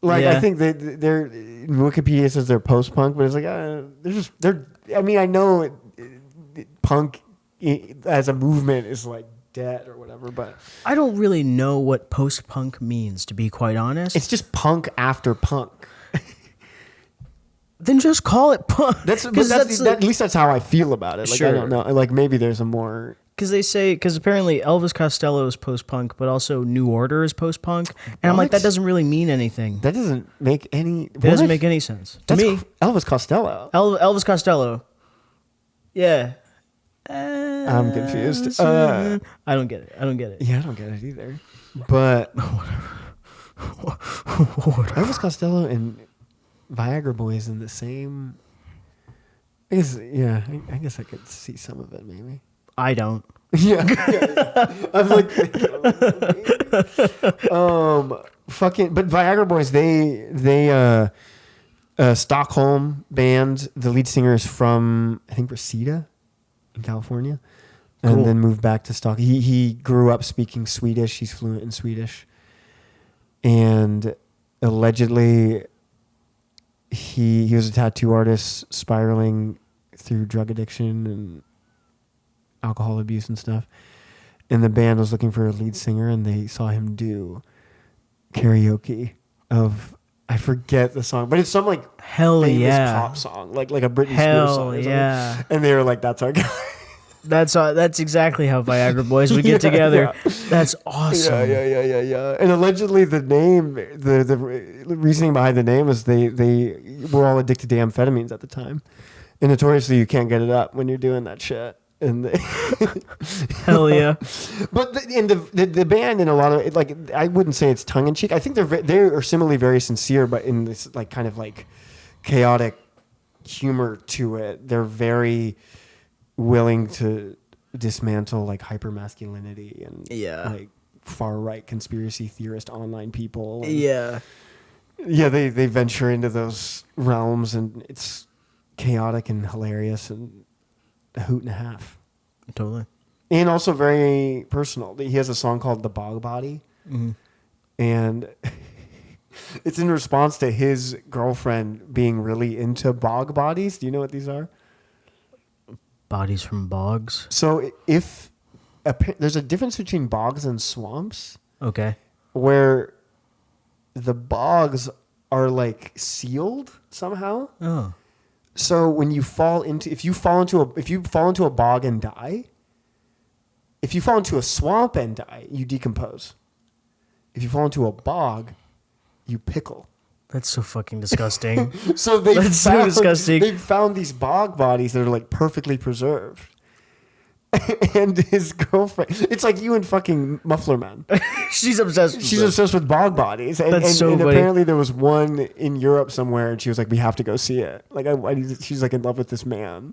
Like, yeah. I think they're Wikipedia says they're post-punk, but it's like, I mean, I know punk as a movement is like dead or whatever, but I don't really know what post-punk means, to be quite honest. It's just punk after punk. Then just call it punk. At least that's how I feel about it. Like, sure. I don't know. Like, maybe there's a more... Because apparently Elvis Costello is post-punk, but also New Order is post-punk. And I'm like, that doesn't really mean anything. That doesn't make any... It doesn't make any sense. To me... Elvis Costello. Elvis Costello. Yeah. I'm confused. I don't get it. Yeah, I don't get it either. But... Elvis Costello and... Viagra Boys in the same. I guess I could see some of it maybe. I don't. Yeah. I'm like, fucking. But Viagra Boys, they Stockholm band. The lead singer is from I think Reseda, in California, and then moved back to Stockholm. He grew up speaking Swedish. He's fluent in Swedish, and allegedly. He was a tattoo artist spiraling through drug addiction and alcohol abuse and stuff. And the band was looking for a lead singer, and they saw him do karaoke of, I forget the song, but it's some like famous pop song, like a Britney Spears song. Yeah. And they were like, that's our guy. That's exactly how Viagra Boys would get together. Yeah. That's awesome. Yeah. And allegedly, the name, the reasoning behind the name is they were all addicted to amphetamines at the time, and notoriously you can't get it up when you're doing that shit. And hell yeah. But the band in a lot of like, I wouldn't say it's tongue in cheek. I think they are similarly very sincere, but in this like kind of like chaotic humor to it. They're very willing to dismantle like hypermasculinity and like far right conspiracy theorist online people. And they venture into those realms, and it's chaotic and hilarious and a hoot and a half. Totally. And also very personal. He has a song called "The Bog Body," and It's in response to his girlfriend being really into bog bodies. Do you know what these are? Bodies from bogs. So there's a difference between bogs and swamps, Okay. where the bogs are like sealed somehow. Oh. So when you fall into if you fall into a bog and die, if you fall into a swamp and die, you decompose. If you fall into a bog, you pickle. That's so fucking disgusting. So That's so disgusting. They've found these bog bodies that are like perfectly preserved. And his girlfriend, it's like you and fucking Muffler Man. She's obsessed with She's them. obsessed with bog bodies. And, That's so and funny. apparently there was one in Europe somewhere, and she was like, we have to go see it. Like, she's like in love with this man.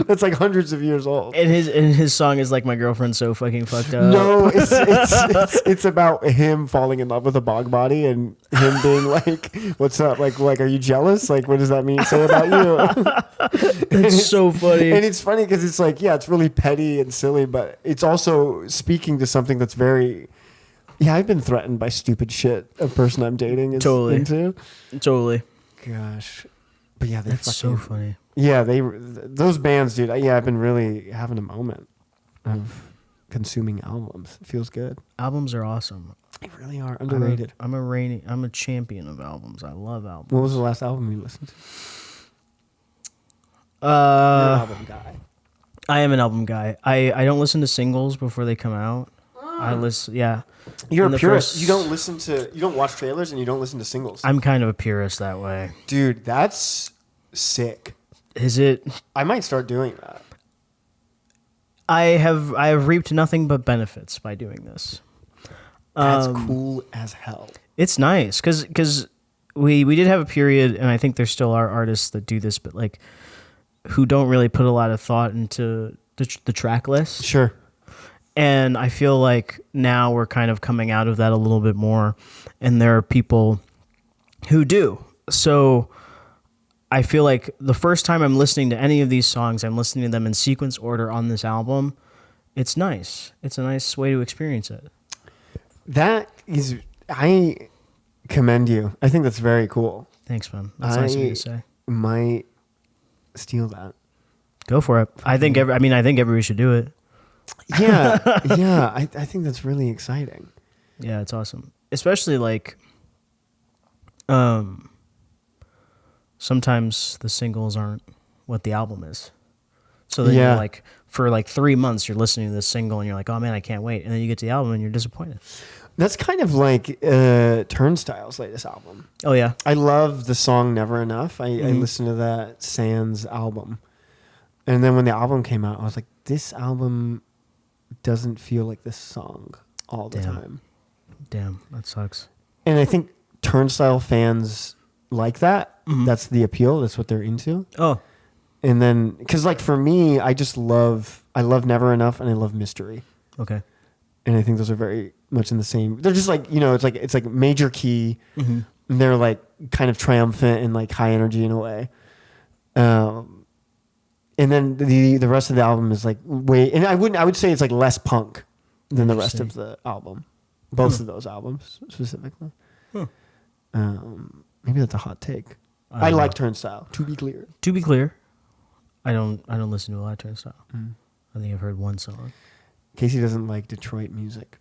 That's like hundreds of years old. And his song is like, my girlfriend's so fucking fucked up. No, it's about him falling in love with a bog body and him being like, "What's up? Like, are you jealous? Like, what does that mean say about you?" That's so funny. And it's funny because it's like, yeah, it's really petty and silly, but it's also speaking to something that's very. Yeah, I've been threatened by stupid shit a person I'm dating is Totally. into. Totally. Gosh, but yeah, That's so funny. Yeah, those bands, dude. I've been really having a moment of consuming albums. It feels good. Albums are awesome. They really are underrated. I'm a champion of albums. I love albums. What was the last album you listened to? You're an album guy. I am an album guy. I don't listen to singles before they come out. I listen. Yeah. You're In a the purist. first- You don't watch trailers and you don't listen to singles. I'm kind of a purist that way. Dude, that's sick. Is it? I might start doing that. I have reaped nothing but benefits by doing this. That's cool as hell. It's nice because we did have a period, and I think there still are artists that do this, but like who don't really put a lot of thought into the track list. Sure. And I feel like now we're kind of coming out of that a little bit more, and there are people who do. So I feel like the first time I'm listening to any of these songs, I'm listening to them in sequence order on this album. It's nice. It's a nice way to experience it. I commend you. I think that's very cool. Thanks, man. That's nice of you to say. Might steal that. Go for it. I think everybody should do it. Yeah, yeah. I think that's really exciting. Yeah, it's awesome. Especially like sometimes the singles aren't what the album is. So then Yeah. you're like for like 3 months you're listening to this single and you're like, "Oh man, I can't wait." And then you get to the album and you're disappointed. That's kind of like Turnstile's latest album. Oh yeah. I love the song Never Enough. I Mhm. listened to that Sans album. And then when the album came out, I was like, this album doesn't feel like this song all the Damn. time. Damn, that sucks. And I think Turnstile fans like that. Mhm. That's the appeal. That's what they're into. Oh, And then, because like for me, I love Never Enough and I love Mystery. okay. And I think those are very much in the same. They're just like, it's like major key. Mhm. And they're like kind of triumphant and like high energy in a way. And then the rest of the album is like and I would say it's like less punk than the rest of the album. Both of those albums specifically. Huh. Maybe that's a hot take. I I don't like know. Turnstile, to be clear. To be clear, I don't listen to a lot of Turnstile. Mm. I think I've heard one song. Casey doesn't like Detroit music.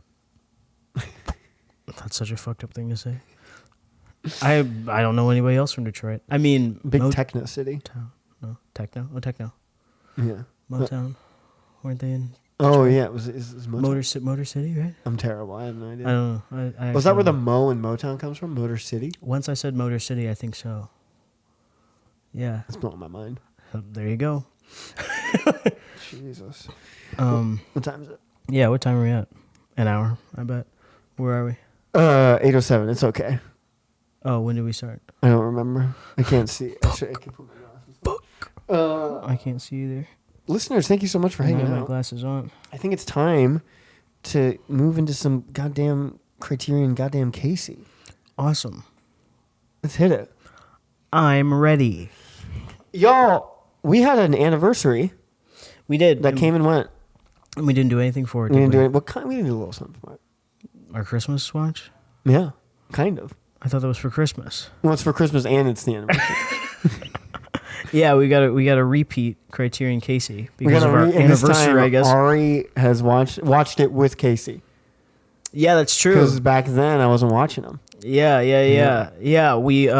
That's such a fucked up thing to say. I don't know anybody else from Detroit. I mean, Big techno city. Motown. No, techno. Oh, techno. Yeah. Motown. Weren't they in Oh yeah, it was Motown. Motor City, right? I'm terrible. I have no I idea. don't know. I Was that where the actually- Mo in Motown comes from? Motor City? Once I said Motor City, I think so. Yeah. That's blowing my mind. There you go. Jesus. What time is it? Yeah, what time are we at? An hour, I bet. Where are we? 8:07. It's okay. Oh, when did we start? I don't remember. I can't see. Actually, I can put my glasses on. I can't see either. Listeners, thank you so much for I hanging have my out. glasses on. I think it's time to move into some goddamn Criterion goddamn Casey. Awesome. Let's hit it. I'm ready. Y'all, we had an anniversary We did. that came and went. We didn't do anything for it. We Did didn't we? do it. What kind? We didn't do a little something for it. Our Christmas watch? Yeah, kind of. I thought that was for Christmas. Well, it's for Christmas and it's the anniversary. Yeah, we got to repeat Criterion Casey because of our and this anniversary, time, I guess. Ari has watched it with Casey. Yeah, that's true. Because back then I wasn't watching them. Yeah. We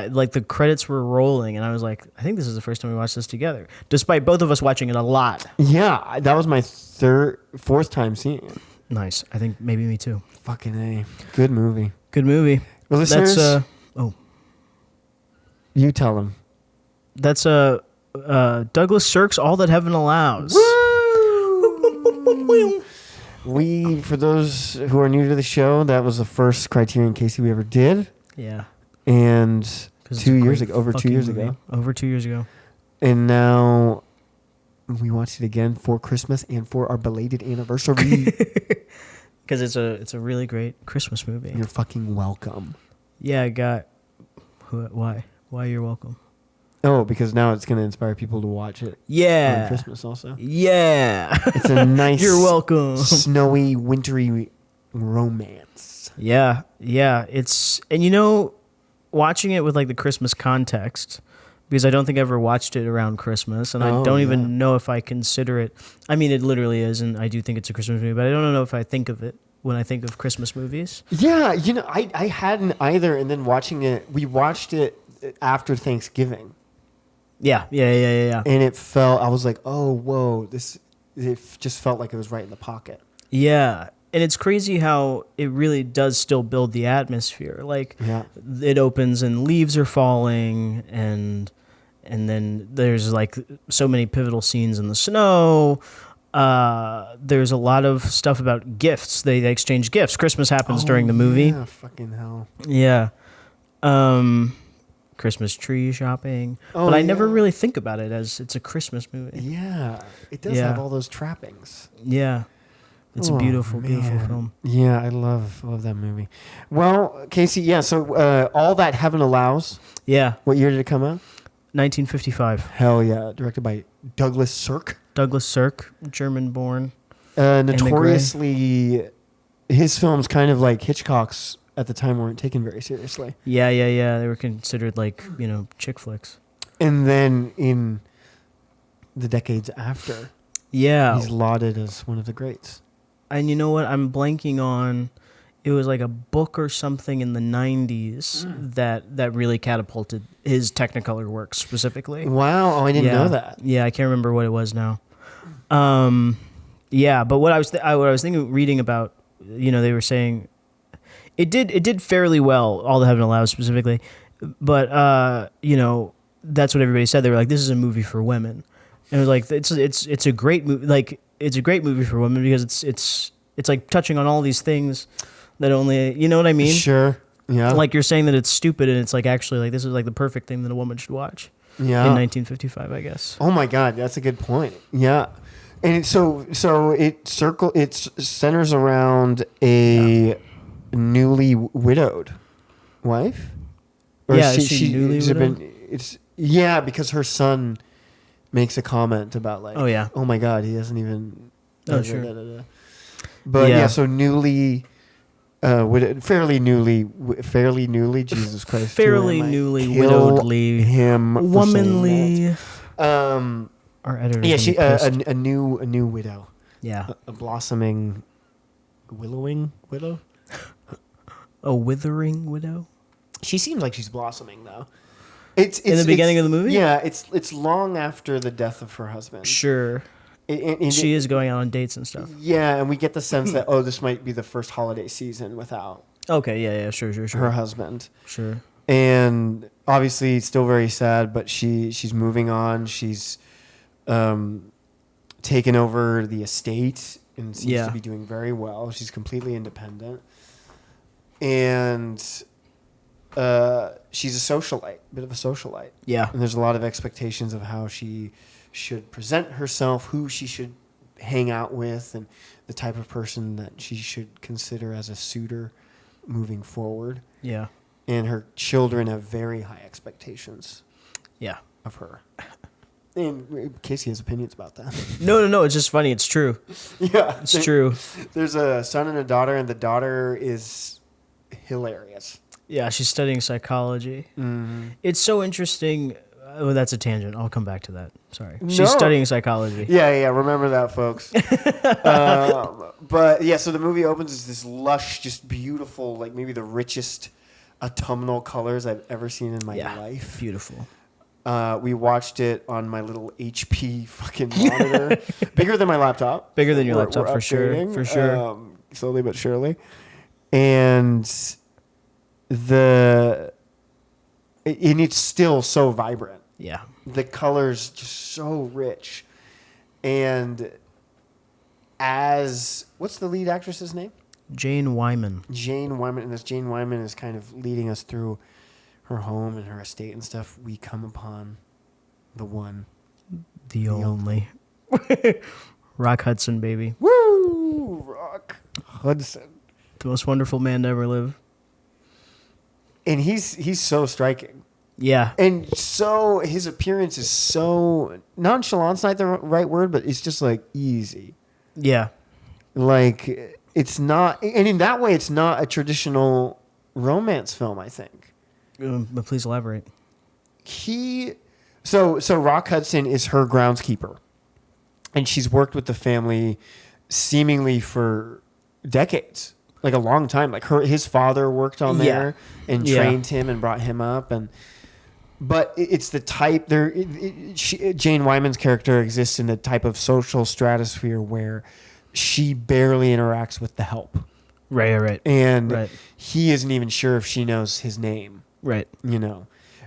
like the credits were rolling, and I was like, I think this is the first time we watched this together, despite both of us watching it a lot. Yeah, that was my fourth time seeing it. Nice. I think maybe me too. Fucking A. Good movie. Good movie. Well, listeners, That's you tell them. That's Douglas Sirk's All That Heaven Allows. For those who are new to the show, that was the first Criterion Casey we ever did. Yeah. And Over 2 years ago. Over 2 years ago. And now we watched it again for Christmas and for our belated anniversary. Because it's a really great Christmas movie. You're fucking welcome. Yeah, I got... Why? Why you're welcome. Oh, because now it's going to inspire people to watch it Yeah. on Christmas also. Yeah. It's a nice... You're welcome. Snowy, wintry romance. Yeah. It's... And watching it with like the Christmas context, because I don't think I ever watched it around Christmas, and I don't even know if I consider it... I mean, it literally is, and I do think it's a Christmas movie, but I don't know if I think of it when I think of Christmas movies. Yeah, I hadn't either, and then watching it... We watched it after Thanksgiving. Yeah. And it felt... I was like, oh, whoa, it just felt like it was right in the pocket. Yeah. And it's crazy how it really does still build the atmosphere. Like, it opens and leaves are falling, and then there's like so many pivotal scenes in the snow. There's a lot of stuff about gifts. They exchange gifts. Christmas happens during the movie. Yeah, fucking hell. Yeah. Christmas tree shopping. But I never really think about it as it's a Christmas movie. Yeah. It does have all those trappings. Yeah. It's a beautiful, beautiful film. Yeah, I love that movie. Well, Casey, so All That Heaven Allows. Yeah. What year did it come out? 1955. Hell yeah. Directed by Douglas Sirk. Douglas Sirk, German-born. Notoriously, his films, kind of like Hitchcock's at the time, weren't taken very seriously. Yeah. They were considered like, chick flicks. And then in the decades after, he's lauded as one of the greats. And you know what? I'm blanking on... It was like a book or something in the 90s that really catapulted his Technicolor work specifically. Wow. Oh, I didn't know that. Yeah, I can't remember what it was now. But what I was thinking, reading about, they were saying it did fairly well, All That Heaven Allows specifically. But, that's what everybody said. They were like, this is a movie for women. And it was like, it's a great movie. Like, it's a great movie for women because it's like touching on all these things that only, you know what I mean? Sure. Yeah. Like you're saying that it's stupid, and it's like actually like this is like the perfect thing that a woman should watch. Yeah. In 1955, I guess. Oh my God, that's a good point. Yeah. And it centers around a newly widowed wife. Or is she newly widowed? Because her son makes a comment about like, oh my God, he doesn't even. Sure. But so newly, fairly newly, Jesus Christ, fairly newly widowedly, womanly. Our editor. Yeah, she a new widow. Yeah, a blossoming, willowing widow. A withering widow. She seems like she's blossoming though. It's in the beginning of the movie. Yeah, it's long after the death of her husband. Sure. She is going out on dates and stuff. Yeah, and we get the sense that this might be the first holiday season without. Okay. Yeah. Sure. Her husband. Sure. And obviously, still very sad, but she's moving on. She's taken over the estate and seems to be doing very well. She's completely independent, and she's a socialite, bit of a socialite. Yeah. And there's a lot of expectations of how she should present herself, who she should hang out with, and the type of person that she should consider as a suitor moving forward. Yeah. And her children have very high expectations. Yeah. Of her. And Casey has opinions about that. No. It's just funny. It's true. Yeah, It's true. There's a son and a daughter, and the daughter is hilarious. Yeah, she's studying psychology. Mm-hmm. It's so interesting. Oh, that's a tangent. I'll come back to that. Sorry. No. She's studying psychology. Yeah. Remember that, folks. But yeah, so the movie opens as this lush, just beautiful, like maybe the richest autumnal colors I've ever seen in my life. Beautiful. We watched it on my little HP fucking monitor, bigger than my laptop. Bigger than your We're laptop, for sure. upgrading, For sure. Slowly but surely. And it's still so vibrant. Yeah. The colors just so rich. And what's the lead actress's name? Jane Wyman. Jane Wyman. And as Jane Wyman is kind of leading us through her home and her estate and stuff, we come upon the one. The only. Rock Hudson, baby. Woo! Rock Hudson. The most wonderful man to ever live. And he's so striking. Yeah. And so his appearance is so nonchalant's not the right word, but it's just like easy. Yeah. Like it's not, and in that way, it's not a traditional romance film, I think. But please elaborate. So Rock Hudson is her groundskeeper, and she's worked with the family seemingly for decades, like a long time. Like his father worked on there and trained him and brought him up, but it's the type Jane Wyman's character exists in the type of social stratosphere where she barely interacts with the help. Right. And he isn't even sure if she knows his name. Right.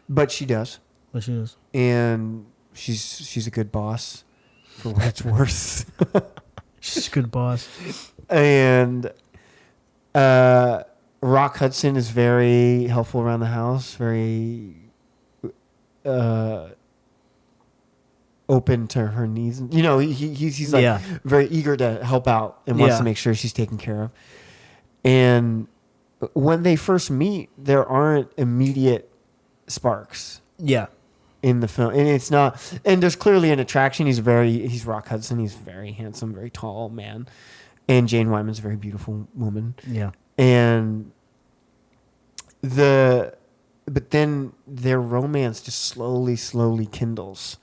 But she does. But she does. And she's a good boss for what it's worth. She's a good boss. And Rock Hudson is very helpful around the house, very open to her needs. He's like very eager to help out and wants to make sure she's taken care of. And when they first meet, there aren't immediate sparks. Yeah. In the film, and it's not, and there's clearly an attraction. He's Rock Hudson. He's very handsome, very tall man, and Jane Wyman's a very beautiful woman. Yeah. And but then their romance just slowly kindles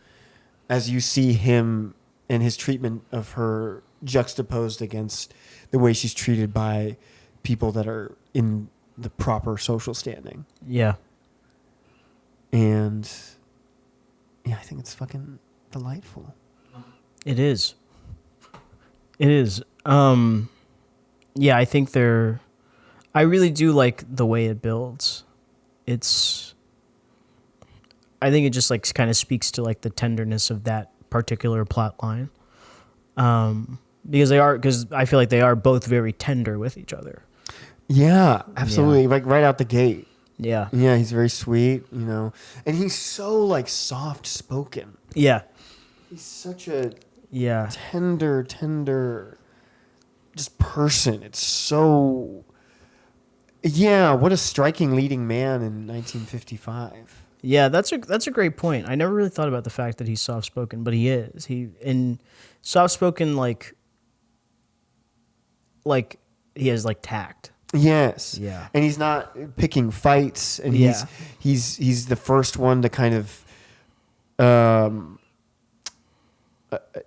as you see him and his treatment of her juxtaposed against the way she's treated by people that are in the proper social standing. Yeah. And yeah, I think it's fucking delightful. It is. Yeah, I think I really do like the way it builds. I think it just like kind of speaks to like the tenderness of that particular plot line. Because I feel like they are both very tender with each other. Yeah, absolutely. Yeah. Like right out the gate. Yeah. Yeah, he's very sweet, and he's so like soft spoken. Yeah. He's such a tender just person. It's so what a striking leading man in 1955. Yeah, that's a great point. I never really thought about the fact that he's soft spoken, but he is. And soft spoken like he has like tact. Yes. Yeah. And he's not picking fights, and he's the first one to kind of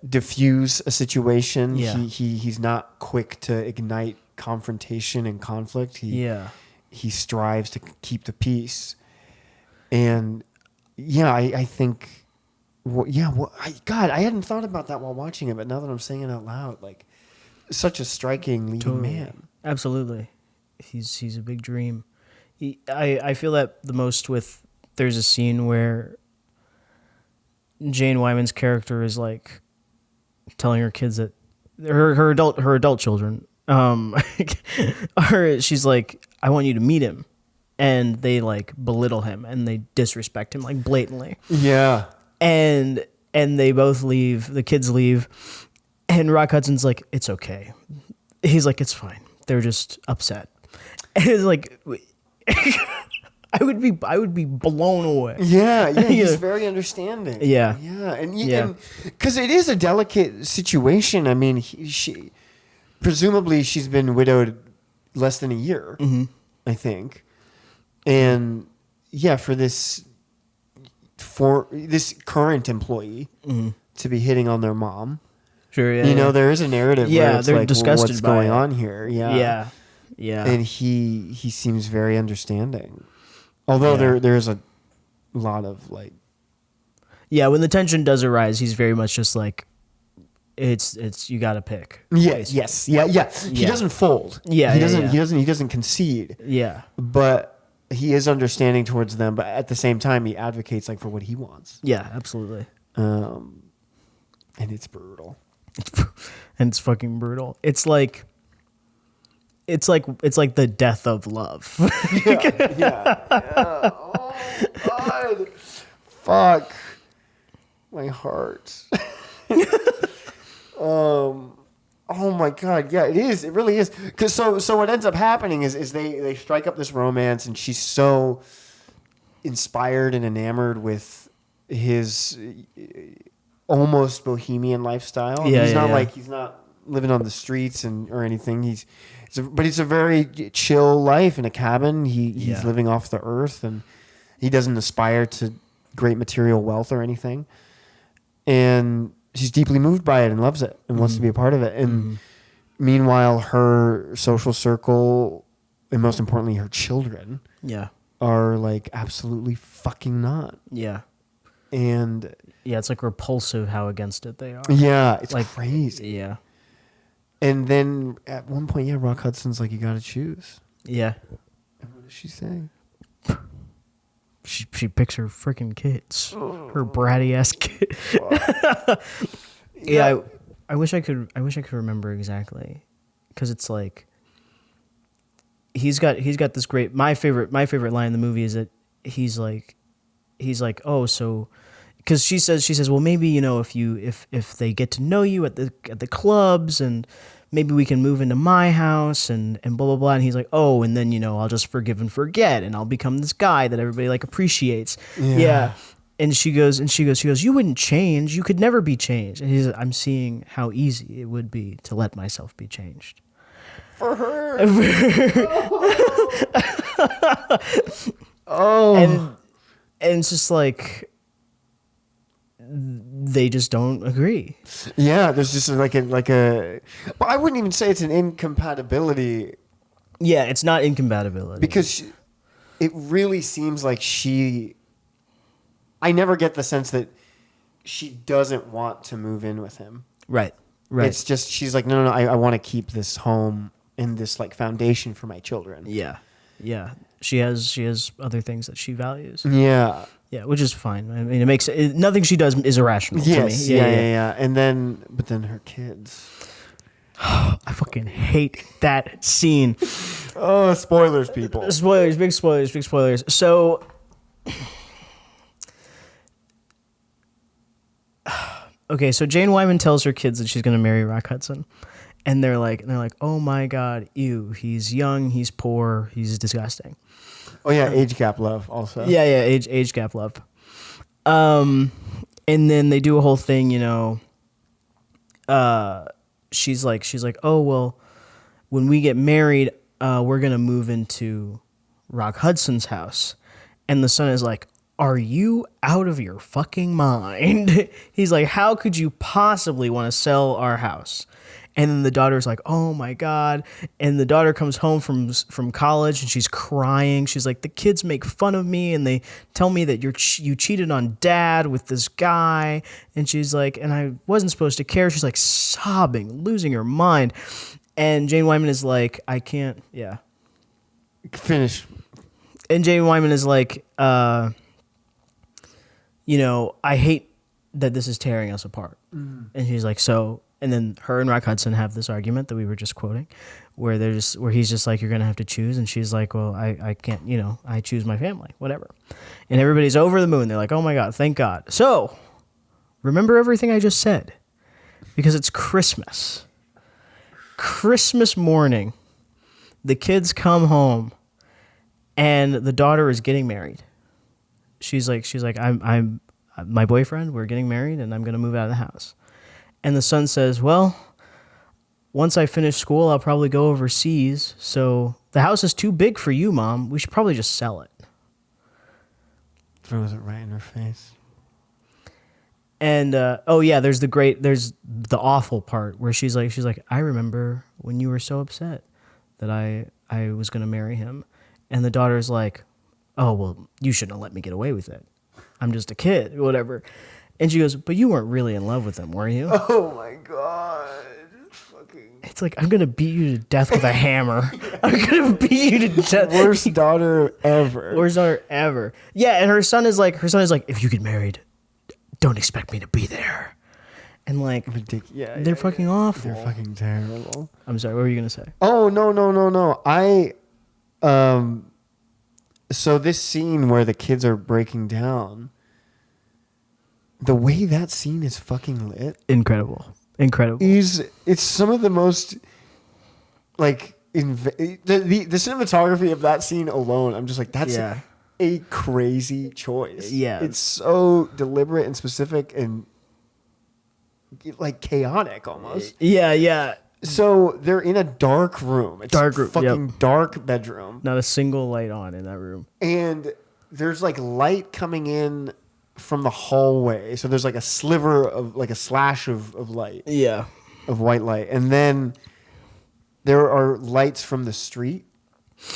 diffuse a situation. Yeah. He's not quick to ignite confrontation and conflict. He strives to keep the peace. And I think I hadn't thought about that while watching it, but now that I'm saying it out loud, like such a striking leading man. Absolutely. He's a big dream. I feel that the most with there's a scene where Jane Wyman's character is like telling her kids that her adult children she's like, I want you to meet him, and they like belittle him and they disrespect him like blatantly. Yeah. And they both leave, the kids leave, and Rock Hudson's like, it's okay. He's like, it's fine. They're just upset. And it's like, I would be blown away. Yeah, he's very understanding. Yeah. Yeah, and because it is a delicate situation. I mean, she presumably she's been widowed less than a year, I think, and for this current employee to be hitting on their mom. Sure, yeah. There is a narrative. Yeah, where it's they're like, disgusted what's by going it. on here? Yeah. And he seems very understanding, although there's a lot of like. Yeah, when the tension does arise, he's very much just like, it's you got to pick. Yes. He doesn't fold. He doesn't concede. Yeah. But he is understanding towards them, but at the same time, he advocates like for what he wants. Yeah, absolutely. And it's brutal. And it's fucking brutal. It's like the death of love. Yeah. Oh God. Fuck. My heart. Oh my God. Yeah, it is. It really is. Cause so what ends up happening is they strike up this romance, and she's so inspired and enamored with his almost bohemian lifestyle. He's not living on the streets or anything. But it's a very chill life in a cabin. He's living off the earth, and he doesn't aspire to great material wealth or anything. And she's deeply moved by it and loves it and wants to be a part of it. And meanwhile, her social circle, and most importantly, her children, are like absolutely fucking not. Yeah. And it's like repulsive how against it they are. Yeah, it's like crazy. Yeah. And then at one point, Rock Hudson's like, you got to choose. Yeah. And what does she say? She picks her freaking kids, her bratty ass kid. I wish I could remember exactly, because it's like he's got this great. My favorite line in the movie is that he's like, oh, so. Because she says, well, maybe, if they get to know you at the clubs, and maybe we can move into my house and blah blah blah. And he's like, oh, and then I'll just forgive and forget, and I'll become this guy that everybody like appreciates. Yeah. And she goes, you wouldn't change. You could never be changed. And he's like, I'm seeing how easy it would be to let myself be changed. For her. And it's just like, they just don't agree. Yeah, there's just like a. But I wouldn't even say it's an incompatibility. Yeah, it's not incompatibility because it really seems like I never get the sense that she doesn't want to move in with him. Right. It's just she's like, no. I want to keep this home and this like foundation for my children. Yeah. She has other things that she values. Yeah. Yeah, which is fine. I mean, nothing she does is irrational to me. Yeah. But then her kids. I fucking hate that scene. Oh, spoilers, people. Big spoilers. So, okay, so Jane Wyman tells her kids that she's going to marry Rock Hudson. And they're like, oh my God, ew, he's young, he's poor, he's disgusting. Oh yeah, age gap love also. Yeah, age gap love. And then they do a whole thing, she's like, oh well, when we get married, we're gonna move into Rock Hudson's house. And the son is like, are you out of your fucking mind? He's like, how could you possibly want to sell our house? And then the daughter's like, oh my God. And the daughter comes home from college and she's crying. She's like, the kids make fun of me and they tell me that you cheated on dad with this guy. And she's like, and I wasn't supposed to care. She's like sobbing, losing her mind. And Jane Wyman is like, I can't, Finish. And Jane Wyman is like, I hate that this is tearing us apart. And she's like, so... And then her and Rock Hudson have this argument that we were just quoting, where he's just like, you're gonna have to choose, and she's like, well, I can't, I choose my family, whatever. And everybody's over the moon. They're like, oh my God, thank God. So remember everything I just said, because it's Christmas. Christmas morning, the kids come home, and the daughter is getting married. She's like, I'm my boyfriend. We're getting married, and I'm gonna move out of the house. And the son says, well, once I finish school, I'll probably go overseas. So the house is too big for you, Mom. We should probably just sell it. Throws it right in her face. And there's the awful part where she's like, I remember when you were so upset that I was gonna marry him, and the daughter's like, oh well, you shouldn't have let me get away with it. I'm just a kid, whatever. And she goes, but you weren't really in love with him, were you? Oh my god. It's like, I'm gonna beat you to death with a hammer. I'm gonna beat you to death. Worst daughter ever. Worst daughter ever. Yeah, and her son is like, if you get married, don't expect me to be there. And like, they're fucking awful. They're fucking terrible. I'm sorry, what were you gonna say? Oh no. So this scene where the kids are breaking down, the way that scene is fucking lit, Incredible. It's some of the most like the cinematography of that scene alone. I'm just like, that's a crazy choice. Yeah, it's so deliberate and specific and like chaotic almost. Yeah. So they're in a dark room. It's fucking dark bedroom. Not a single light on in that room. And there's like light coming in from the hallway. So there's like a sliver of like a slash of light. Yeah. Of white light. And then there are lights from the street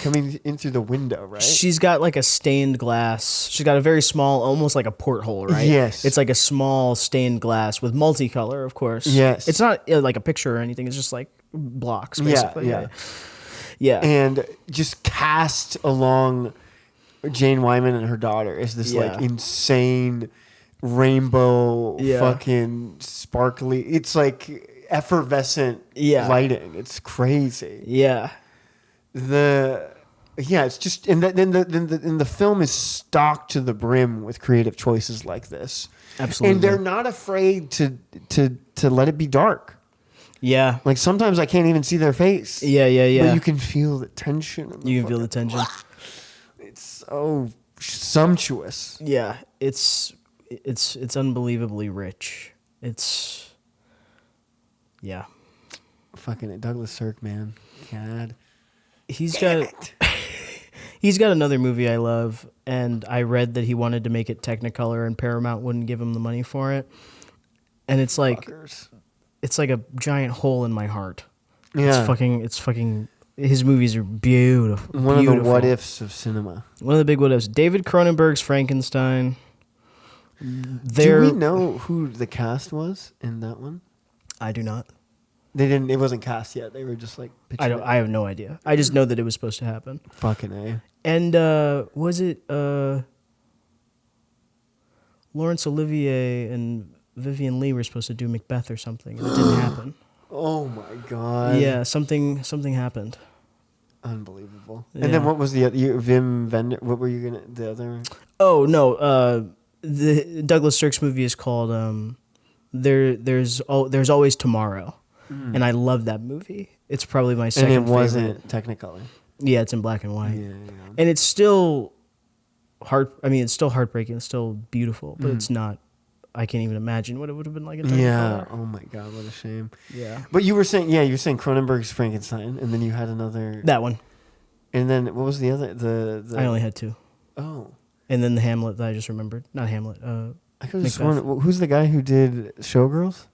coming in through the window, right? She's got like a stained glass. She's got a very small, almost like a porthole, right? Yes. It's like a small stained glass with multicolor, of course. Yes. It's not like a picture or anything. It's just like blocks, basically. Yeah. And just cast along Jane Wyman and her daughter is this like insane rainbow fucking sparkly. It's like effervescent lighting. It's crazy. Yeah. It's just and then the film is stocked to the brim with creative choices like this. Absolutely. And they're not afraid to let it be dark. Yeah. Like sometimes I can't even see their face. Yeah. But you can feel the tension. You can feel the tension. It's so sumptuous. Yeah, it's unbelievably rich. Fucking Douglas Sirk, man. God. He's got another movie I love, and I read that he wanted to make it Technicolor and Paramount wouldn't give him the money for it. And it's like it's like a giant hole in my heart. Yeah. It's fucking his movies are beautiful. One of the what ifs of cinema. One of the big what ifs. David Cronenberg's Frankenstein. Do we know who the cast was in that one? I do not. They didn't. It wasn't cast yet. They were just like. I have no idea. I just know that it was supposed to happen. Fucking A. And was it Laurence Olivier and Vivian Leigh were supposed to do Macbeth or something, and it didn't happen. Oh my god. Yeah, something happened. Unbelievable. Yeah. And then what was the other? Wim Wenders? What were you gonna? The other? Oh no. The Douglas Sirk's movie is called There's Always Tomorrow, and I love that movie. It's probably my second favorite. And it wasn't Technicolor. Yeah, it's in black and white. Yeah. And it's still it's still heartbreaking. It's still beautiful, but it's not. I can't even imagine what it would have been like in Technicolor. Yeah. Oh my god, what a shame. Yeah. But you were saying Cronenberg's Frankenstein, and then you had another. That one. And then what was the other? The I only had two. Oh. And then the Hamlet that I just remembered. Not Hamlet. I could have sworn. Who's the guy who did Showgirls?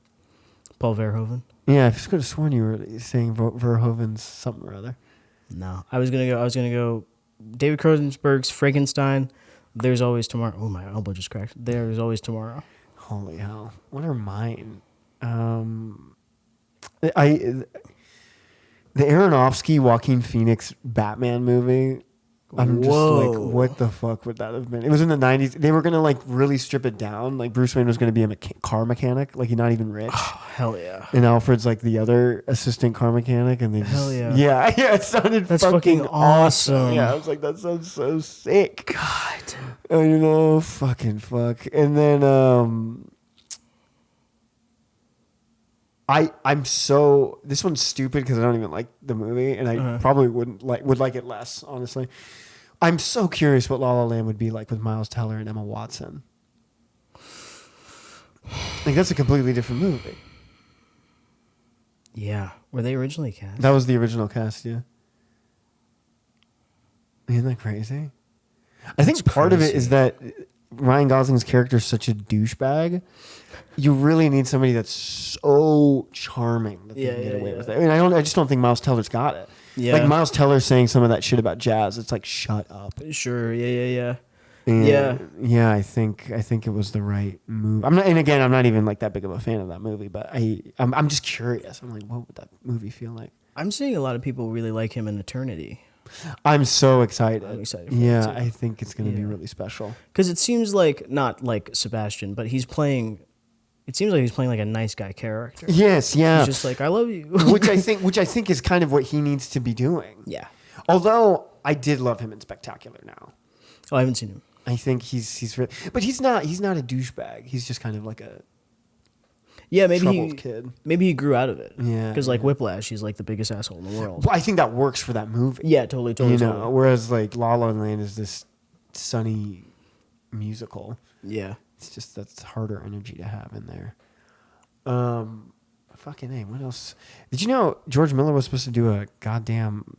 Paul Verhoeven. Yeah, I just could have sworn you were saying Verhoeven's something or other. No, I was gonna go. David Cronenberg's Frankenstein. There's Always Tomorrow. Oh, my elbow just cracked. There's Always Tomorrow. Holy hell! What are mine? The Aronofsky Joaquin Phoenix Batman movie. I'm just like, what the fuck would that have been? It was in the 90s. They were going to like really strip it down. Like Bruce Wayne was going to be a car mechanic. Like he's not even rich. Oh, hell yeah. And Alfred's like the other assistant car mechanic. And they just, hell yeah. Yeah, it sounded That's fucking awesome. Yeah, I was like, that sounds so sick. God. You know, fucking fuck. And then I'm so, this one's stupid because I don't even like the movie, and I probably would like it less, honestly. I'm so curious what La La Land would be like with Miles Teller and Emma Watson. Like, that's a completely different movie. Yeah. Were they originally cast? That was the original cast, yeah. Isn't that crazy? I think part of it is that Ryan Gosling's character is such a douchebag. You really need somebody that's so charming that they can get away with it. I mean, I just don't think Miles Teller's got it. Yeah. Like, Miles Teller saying some of that shit about jazz, it's like, shut up. Sure. Yeah. And yeah, I think it was the right move. I'm not even like that big of a fan of that movie, but I'm just curious. I'm like, what would that movie feel like? I'm seeing a lot of people really like him in Eternity. I'm so excited. I'm excited for it too. I think it's going to be really special. Because it seems like, not like Sebastian, but it seems like he's playing like a nice guy character. Yes, yeah. He's just like, I love you. which I think is kind of what he needs to be doing. Yeah. Although I did love him in Spectacular Now. Oh, I haven't seen him. I think he's really, but he's not a douchebag. He's just kind of like a troubled kid. Maybe he grew out of it. Yeah. Because like Whiplash, he's like the biggest asshole in the world. Well, I think that works for that movie. Yeah, totally. Whereas like La La Land is this sunny musical. Yeah. It's just that's harder energy to have in there. Fucking A. What else? Did you know George Miller was supposed to do a goddamn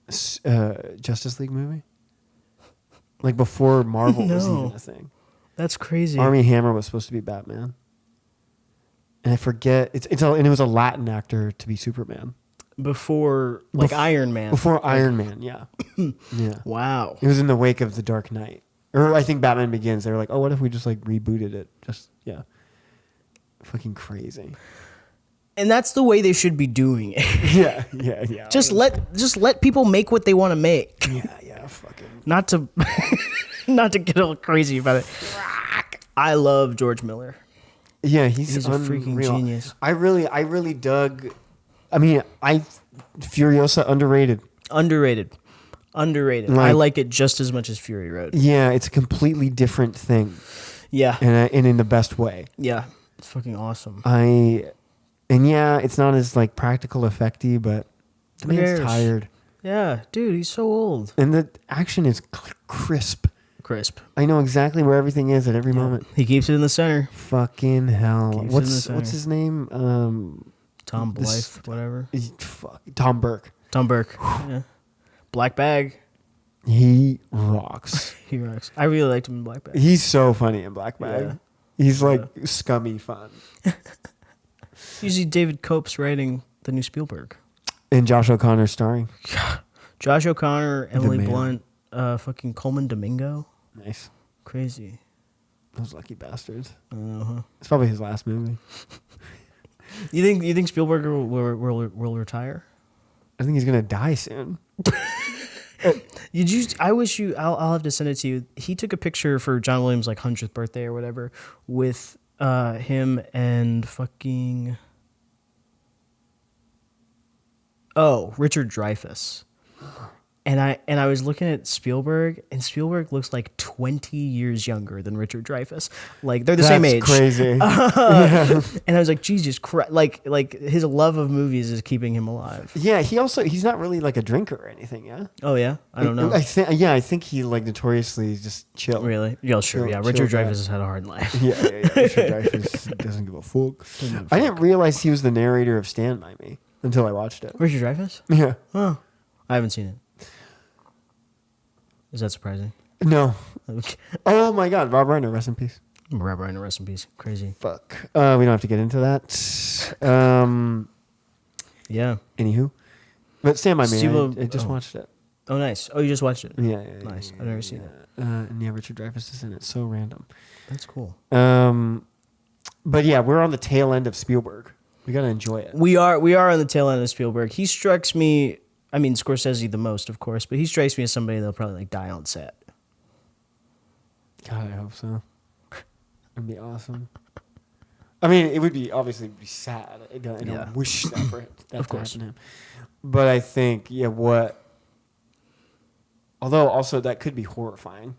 Justice League movie? Like before Marvel was even a thing. That's crazy. Armie Hammer was supposed to be Batman. And I forget and it was a Latin actor to be Superman. Before Iron Man. Before Iron Man, yeah. Yeah. Wow. It was in the wake of The Dark Knight. Or I think Batman Begins. They were like, oh, what if we just like rebooted it? Just, yeah. Fucking crazy. And that's the way they should be doing it. Yeah. Just let people make what they want to make. Yeah, fucking. Not to get all crazy about it. I love George Miller. Yeah, he's a freaking genius. I really dug. I mean, Furiosa underrated. Underrated. Like, I like it just as much as Fury Road. Yeah, it's a completely different thing. Yeah. And in the best way. Yeah. It's fucking awesome. It's not as like practical effecty, but the man's tired. Yeah, dude, he's so old. And the action is crisp. I know exactly where everything is at every moment. He keeps it in the center. Fucking hell. What's his name? Tom Blythe, whatever. Tom Burke. Yeah. Black Bag. He rocks. He rocks. I really liked him in Black Bag. He's so funny in Black Bag. Yeah. He's like scummy fun. Usually David Cope's writing the new Spielberg. And Josh O'Connor starring. Josh O'Connor, Emily Blunt, fucking Coleman Domingo. Nice. Crazy. Those lucky bastards. Uh-huh. It's probably his last movie. You think Spielberg will retire? I think he's gonna die soon. I'll have to send it to you. He took a picture for John Williams' like 100th birthday or whatever with him and fucking Richard Dreyfuss. And I was looking at Spielberg, and Spielberg looks like 20 years younger than Richard Dreyfuss. Like they're the same age. That's crazy. And I was like, Jesus Christ! Like his love of movies is keeping him alive. Yeah, he's not really like a drinker or anything. Yeah. Oh yeah, I don't know. I think he like notoriously just chill. Really? Yeah, sure. Yeah, Richard Dreyfuss has had a hard life. Yeah. Richard Dreyfuss doesn't give a fuck. I didn't realize he was the narrator of Stand By Me until I watched it. Richard Dreyfuss? Yeah. Oh, I haven't seen it. Is that surprising? No. Okay. Oh my God, Rob Reiner, rest in peace. Rob Reiner, rest in peace. Crazy. Fuck. We don't have to get into that. Yeah. Anywho, but Stand By Me, I just watched it. Oh, nice. Oh, you just watched it? Yeah. Nice. I've never seen it. And yeah, Richard Dreyfuss is in it. So random. That's cool. But yeah, we're on the tail end of Spielberg. We gotta enjoy it. We are on the tail end of Spielberg. He strikes me. I mean, Scorsese the most, of course, but he strikes me as somebody that'll probably like die on set. God, I hope so. It'd be awesome. I mean, it would be obviously be sad. I don't wish that for him. That to happen to him. But I think, although also that could be horrifying.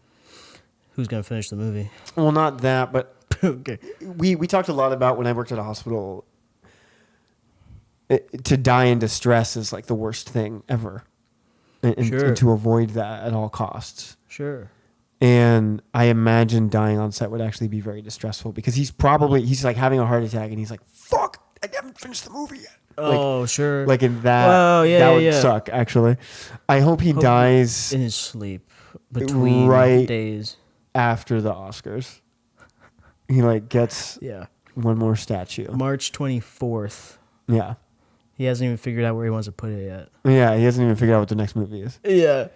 Who's gonna finish the movie? Well, not that, but okay. We talked a lot about when I worked at a hospital. To die in distress is like the worst thing ever. Sure. and to avoid that at all costs. Sure. And I imagine dying on set would actually be very distressful because he's like having a heart attack and he's like, fuck, I haven't finished the movie yet. Oh, sure. Like in that, Oh, yeah, that would yeah. suck, actually. I hope he dies in his sleep between right days. after the Oscars. He like gets Yeah. one more statue. March 24th. Yeah. He hasn't even figured out where he wants to put it yet. Yeah, he hasn't even figured out what the next movie is. Yeah.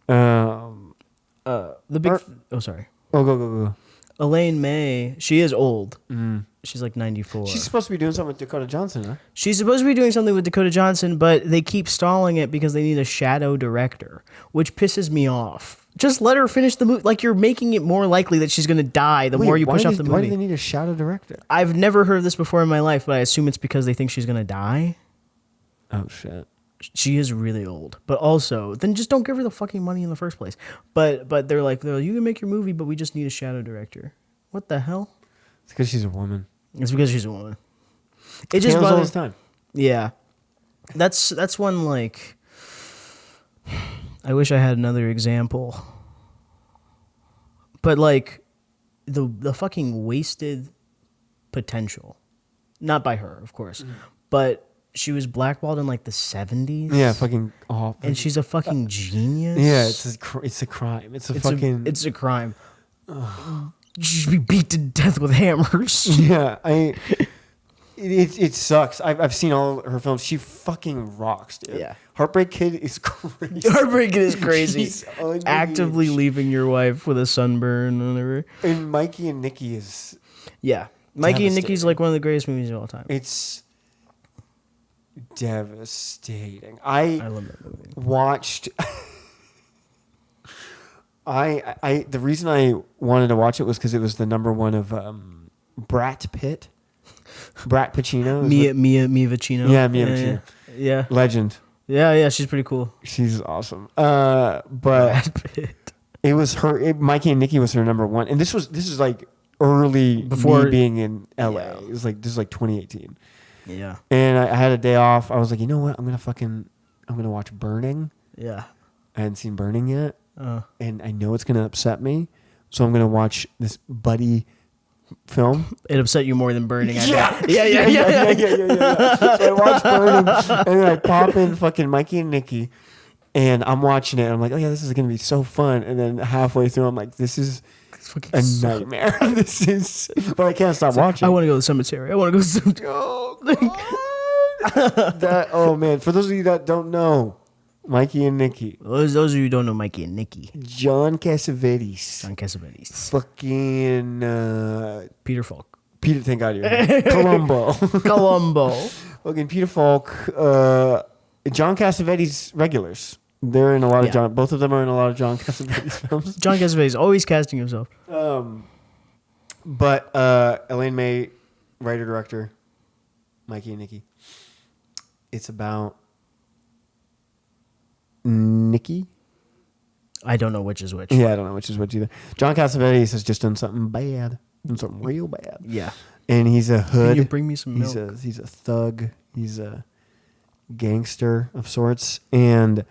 The big. Or- Oh, sorry. Oh, go. Elaine May. She is old. She's like 94. She's supposed to be doing something with Dakota Johnson, huh? She's supposed to be doing something with Dakota Johnson, but they keep stalling it because they need a shadow director, which pisses me off. Just let her finish the movie. Like, you're making it more likely that she's going to die the more you push off the movie. Why do they need a shadow director? I've never heard of this before in my life, but I assume it's because they think she's going to die. Oh, shit. She is really old, but also then just don't give her the fucking money in the first place. But they're like, you can make your movie, but we just need a shadow director. What the hell? It's because she's a woman. It's because she's a woman. It just Tails all bothers. this time. Yeah, that's one like. I wish I had another example. But like, the fucking wasted potential, not by her, of course, but. She was blackballed in like the 70s. Yeah, fucking awful. And she's a fucking genius. Yeah, it's a crime. It's a crime. She should be beat to death with hammers. Yeah, it sucks. I've seen all her films. She fucking rocks, dude. Yeah. Heartbreak Kid is crazy. Heartbreak Kid is crazy. She's unhinged. Actively leaving your wife with a sunburn and whatever. And Mikey and Nikki is Yeah. Mikey and Nikki's devastating. like one of the greatest movies of all time. It's devastating. I love that movie. watched. The reason I wanted to watch it was because it was the number one of Brat Pacino. Mia Vecino. Yeah, Mia Vecino. Yeah. Legend. Yeah, she's pretty cool. She's awesome. But it was her. Mikey and Nikki was her number one, and this is like early Before me being in LA. Yeah. It was like this is like 2018. Yeah. And I had a day off. I was like, you know what? I'm gonna watch Burning. Yeah. I hadn't seen Burning yet, and I know it's gonna upset me, so I'm gonna watch this buddy film. It upset you more than Burning. Yeah. Yeah. So I watch Burning, and then I pop in fucking Mikey and Nikki, and I'm watching it. And I'm like, oh yeah, this is gonna be so fun. And then halfway through, I'm like, this is a nightmare. This is, but I can't stop watching. I want to go to the cemetery. Oh, God. Oh man! For those of you that don't know, Mikey and Nikki, Those of you who don't know Mikey and Nikki. John Cassavetes, fucking Peter Falk. Peter. Thank God you're here. Columbo. Fucking Peter Falk. John Cassavetes regulars. They're in a lot of John. Both of them are in a lot of John Cassavetes films. John Cassavetes always casting himself. But Elaine May, writer director, Mikey and Nikki. It's about Nikki. I don't know which is which. Yeah, I don't know which is which either. John Cassavetes has just done something bad, done something real bad. Yeah. And he's a hood. Can you bring me some milk? He's a thug. He's a gangster of sorts, and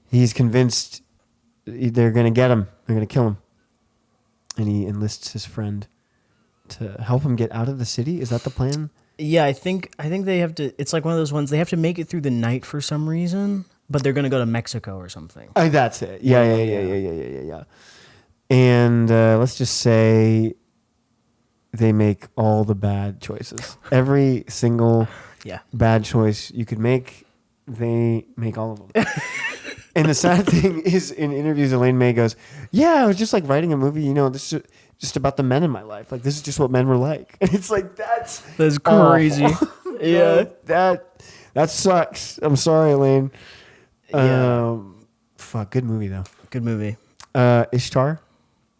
he's convinced they're gonna get him. They're gonna kill him, and he enlists his friend to help him get out of the city. Is that the plan? Yeah, I think they have to. It's like one of those ones. They have to make it through the night for some reason, but they're gonna go to Mexico or something. That's it. Yeah. And let's just say they make all the bad choices. Every single bad choice you could make, they make all of them. And the sad thing is, in interviews, Elaine May goes, "Yeah, I was just like writing a movie. You know, this is just about the men in my life. Like, this is just what men were like." And it's like that's crazy. Yeah, that sucks. I'm sorry, Elaine. Yeah. Fuck, good movie though. Good movie. Ishtar.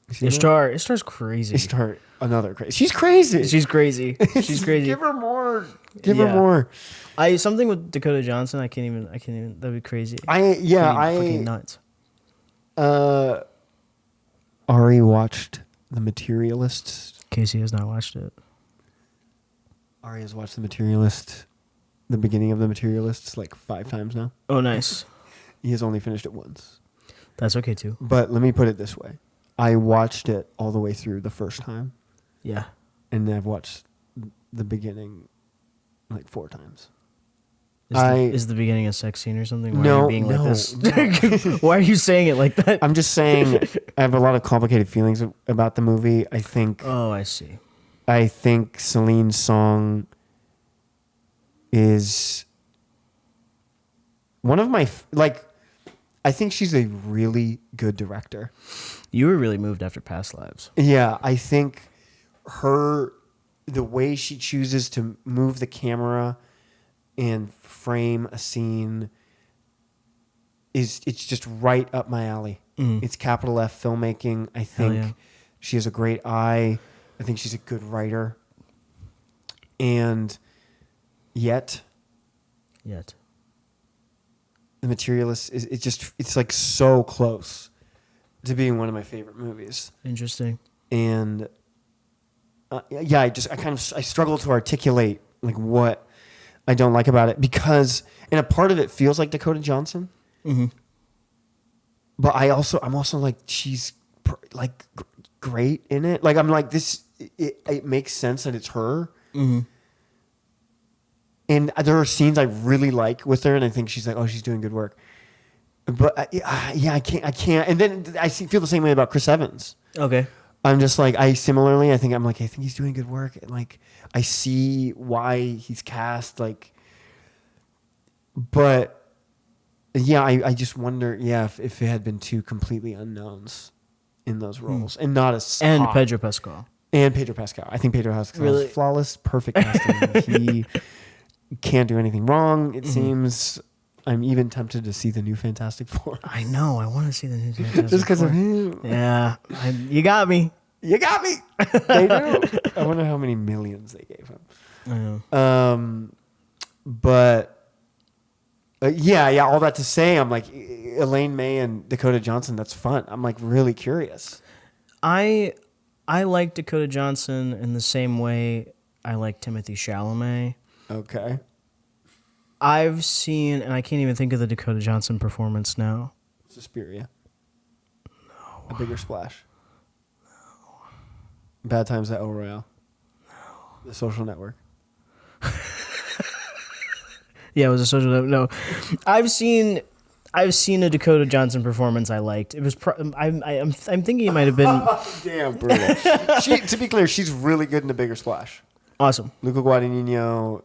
Ishtar's crazy. Ishtar, another crazy. She's crazy. She's crazy. Give her more. Give her more. Something with Dakota Johnson. I can't even. That'd be crazy. Fucking nuts. Ari watched The Materialist. Casey has not watched it. Ari has watched The Materialist, the beginning of The Materialist, like 5 times now. Oh, nice. He has only finished it once. That's okay too. But let me put it this way. I watched it all the way through the first time. Yeah. And I've watched the beginning like 4 times. Is the beginning a sex scene or something? Why are you being like this? No. Why are you saying it like that? I'm just saying I have a lot of complicated feelings about the movie. I think. Oh, I see. I think Celine's song is one of my I think she's a really good director. You were really moved after Past Lives. Yeah, I think the way she chooses to move the camera and frame a scene it's just right up my alley. It's capital F filmmaking. I think she has a great eye. I think she's a good writer. And yet The Materialist it's like so close to being one of my favorite movies. Interesting. And I struggle to articulate like what I don't like about it because, and a part of it feels like Dakota Johnson. Mm-hmm. But I'm also like, she's like great in it. Like I'm like this, it makes sense that it's her. Mm-hmm. And there are scenes I really like with her, and I think she's like, oh, she's doing good work. But I can't. And then I feel the same way about Chris Evans. Okay. I'm just like, I think he's doing good work. And like, I see why he's cast. Like, but yeah, I just wonder, if it had been 2 completely unknowns in those roles and not as and hot. Pedro Pascal. And Pedro Pascal. I think Pedro Pascal Really? is flawless, perfect casting. He can't do anything wrong. It seems. I'm even tempted to see the new Fantastic Four. I know. I want to see the new Fantastic Just because Four. of him. Yeah. You got me. You got me. They do. I wonder how many millions they gave him. I know. But all that to say, I'm like, Elaine May and Dakota Johnson, that's fun. I'm like really curious. I like Dakota Johnson in the same way I like Timothée Chalamet. Okay. I've seen, and I can't even think of the Dakota Johnson performance now. Suspiria. No. A Bigger Splash. No. Bad Times at El Royale. No. The Social Network. Yeah, it was a social network. No. I've seen a Dakota Johnson performance I liked. It was I'm thinking it might have been damn brutal. To be clear, she's really good in The Bigger Splash. Awesome. Luca Guadagnino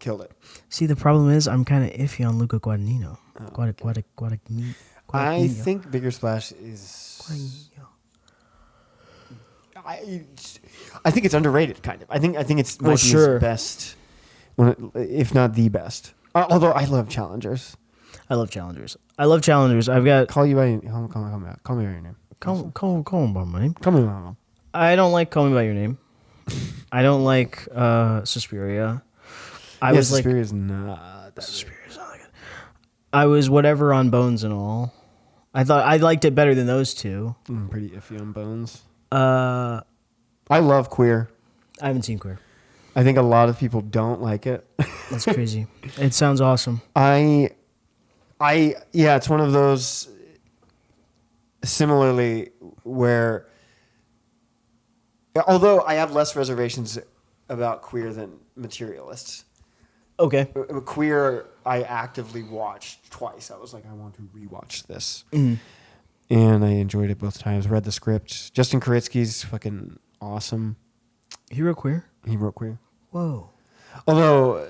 killed it. See, the problem is I'm kind of iffy on Luca Guadagnino. Guadagnino. I think Bigger Splash is. I think it's underrated, kind of. I think it's might be his best, if not the best. Although I love Challengers. I love Challengers. I've got call me by your name. Call me by my name. Call me by my name. I don't like Call Me by Your Name. I don't like Suspiria. Suspiria's not that Suspiria's not that good. I was whatever on Bones and all. I thought I liked it better than those 2. I'm pretty iffy on Bones. I love Queer. I haven't seen Queer. I think a lot of people don't like it. That's crazy. It sounds awesome. It's one of those similarly where, although I have less reservations about Queer than Materialists. Okay. Queer, I actively watched twice. I was like, I want to rewatch this. Mm-hmm. And I enjoyed it both times. Read the script. Justin Koritsky's fucking awesome. He wrote Queer? He wrote Queer. Whoa. Although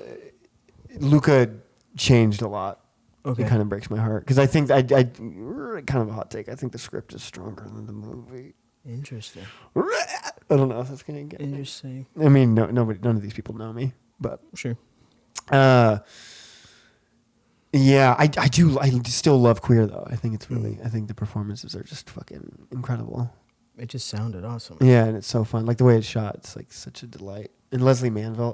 Luca changed a lot. Okay. It kind of breaks my heart. Because I think, I kind of a hot take, I think the script is stronger than the movie. Interesting. I don't know if that's going to get Interesting. me. I mean, none of these people know me. But sure. I still love Queer, though. I think it's really, I think the performances are just fucking incredible. It just sounded awesome. Yeah, and it's so fun. Like the way it's shot, it's like such a delight. And Leslie Manville,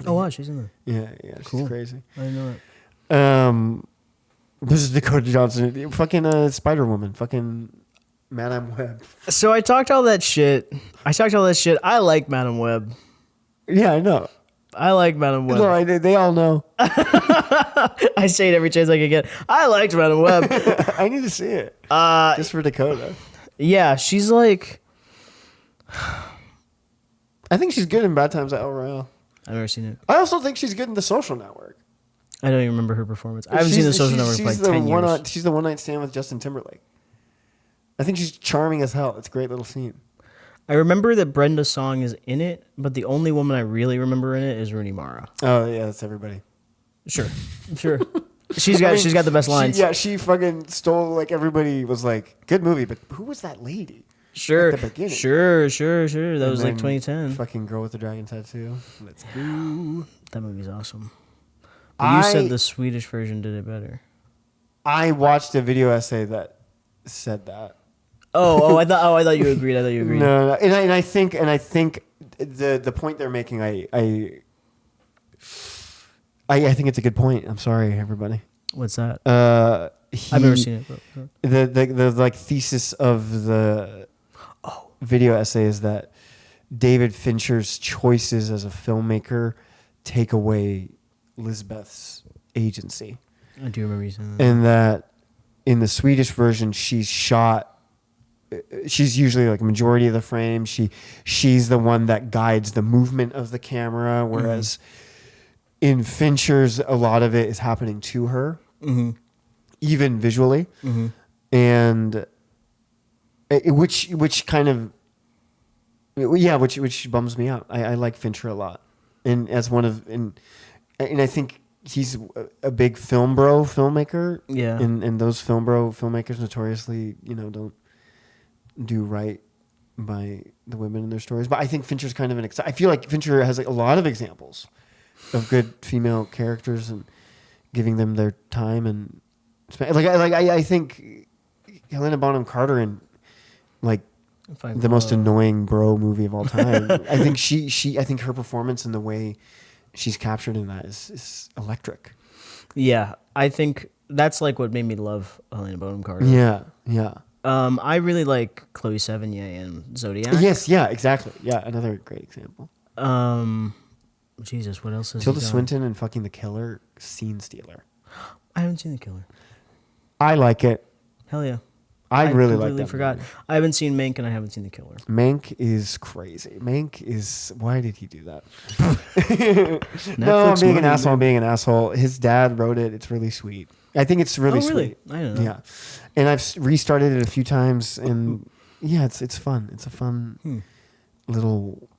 wow, she's in there. Yeah, Cool. She's crazy. I didn't know that. This is Dakota Johnson, fucking Spider-Woman, fucking Madame Web. So I talked all that shit. I like Madame Web. Yeah, I know. I like Madam Web. No, they all know. I say it every chance I can get. I liked Madam Web. I need to see it. Just for Dakota. Yeah, she's like... I think she's good in Bad Times at El Royale. I've never seen it. I also think she's good in The Social Network. I don't even remember her performance. I haven't seen The Social Network for like 10 years. She's the one-night stand with Justin Timberlake. I think she's charming as hell. It's a great little scene. I remember that Brenda Song is in it, but the only woman I really remember in it is Rooney Mara. Oh, yeah, that's everybody. Sure. She's got the best lines. She fucking stole, like, everybody was like, good movie, but who was that lady? Sure. At the beginning. Sure. That was like 2010. Fucking Girl with the Dragon Tattoo. Let's go. That movie's awesome. But you said the Swedish version did it better. I watched a video essay that said that. I thought you agreed. No. And I think the point they're making, I think it's a good point. I'm sorry, everybody. What's that? I've never seen it. The like thesis of the video essay is that David Fincher's choices as a filmmaker take away Lisbeth's agency. I do remember you saying that. And that in the Swedish version, she's usually like a majority of the frame. She's the one that guides the movement of the camera, whereas in Fincher's, a lot of it is happening to her, even visually, and which kind of which bums me out. I like Fincher a lot, and as one of and I think he's a big filmmaker. Yeah, and those filmmakers notoriously, don't do right by the women in their stories. But I think Fincher's kind of I feel like Fincher has like a lot of examples of good female characters and giving them their time and I think Helena Bonham Carter in like the most annoying bro movie of all time. I think I think her performance and the way she's captured in that is electric. Yeah, I think that's like what made me love Helena Bonham Carter. Yeah. I really like Chloe Sevigny and Zodiac. Yes, yeah, exactly. Yeah, another great example. Jesus, what else is Tilda Swinton and fucking The Killer, Scene Stealer. I haven't seen The Killer. I like it. Hell yeah. I really like that. Forgot. Movie. I haven't seen Mank and I haven't seen The Killer. Mank is crazy. Why did he do that? No, I'm being an asshole. His dad wrote it. It's really sweet. I think it's really sweet. I don't know. Yeah. And I've restarted it a few times and yeah, it's fun. It's a fun little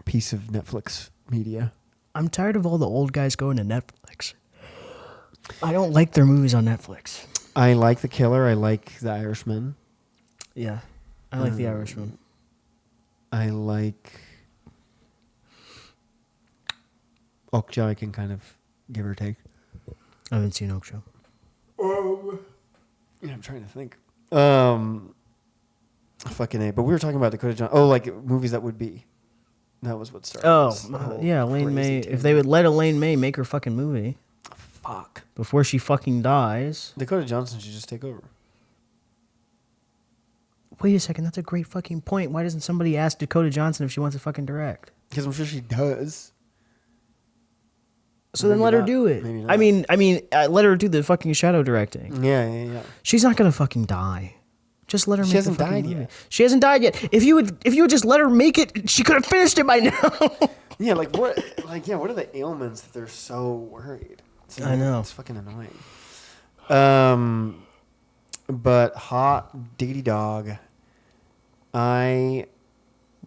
piece of Netflix media. I'm tired of all the old guys going to Netflix. I don't like their movies on Netflix. I like The Killer. I like The Irishman. Yeah. I like The Irishman. I like Okja. I can kind of give or take. I haven't seen Okja. Yeah, I'm trying to think. Fucking A. But we were talking about Dakota Johnson. Oh, like movies that would be. That was what started. Yeah, Elaine May. If they would let Elaine May make her fucking movie. Fuck. Before she fucking dies. Dakota Johnson should just take over. Wait a second, that's a great fucking point. Why doesn't somebody ask Dakota Johnson if she wants to fucking direct? Because I'm sure she does. So maybe then let her do it. I mean, let her do the fucking shadow directing. Yeah. She's not gonna fucking die. Just let her make the fucking movie. Yet. She hasn't died yet. If you would just let her make it, she could have finished it by now. Yeah, what are the ailments that they're so worried? I know. It's fucking annoying. But hot diggity dog.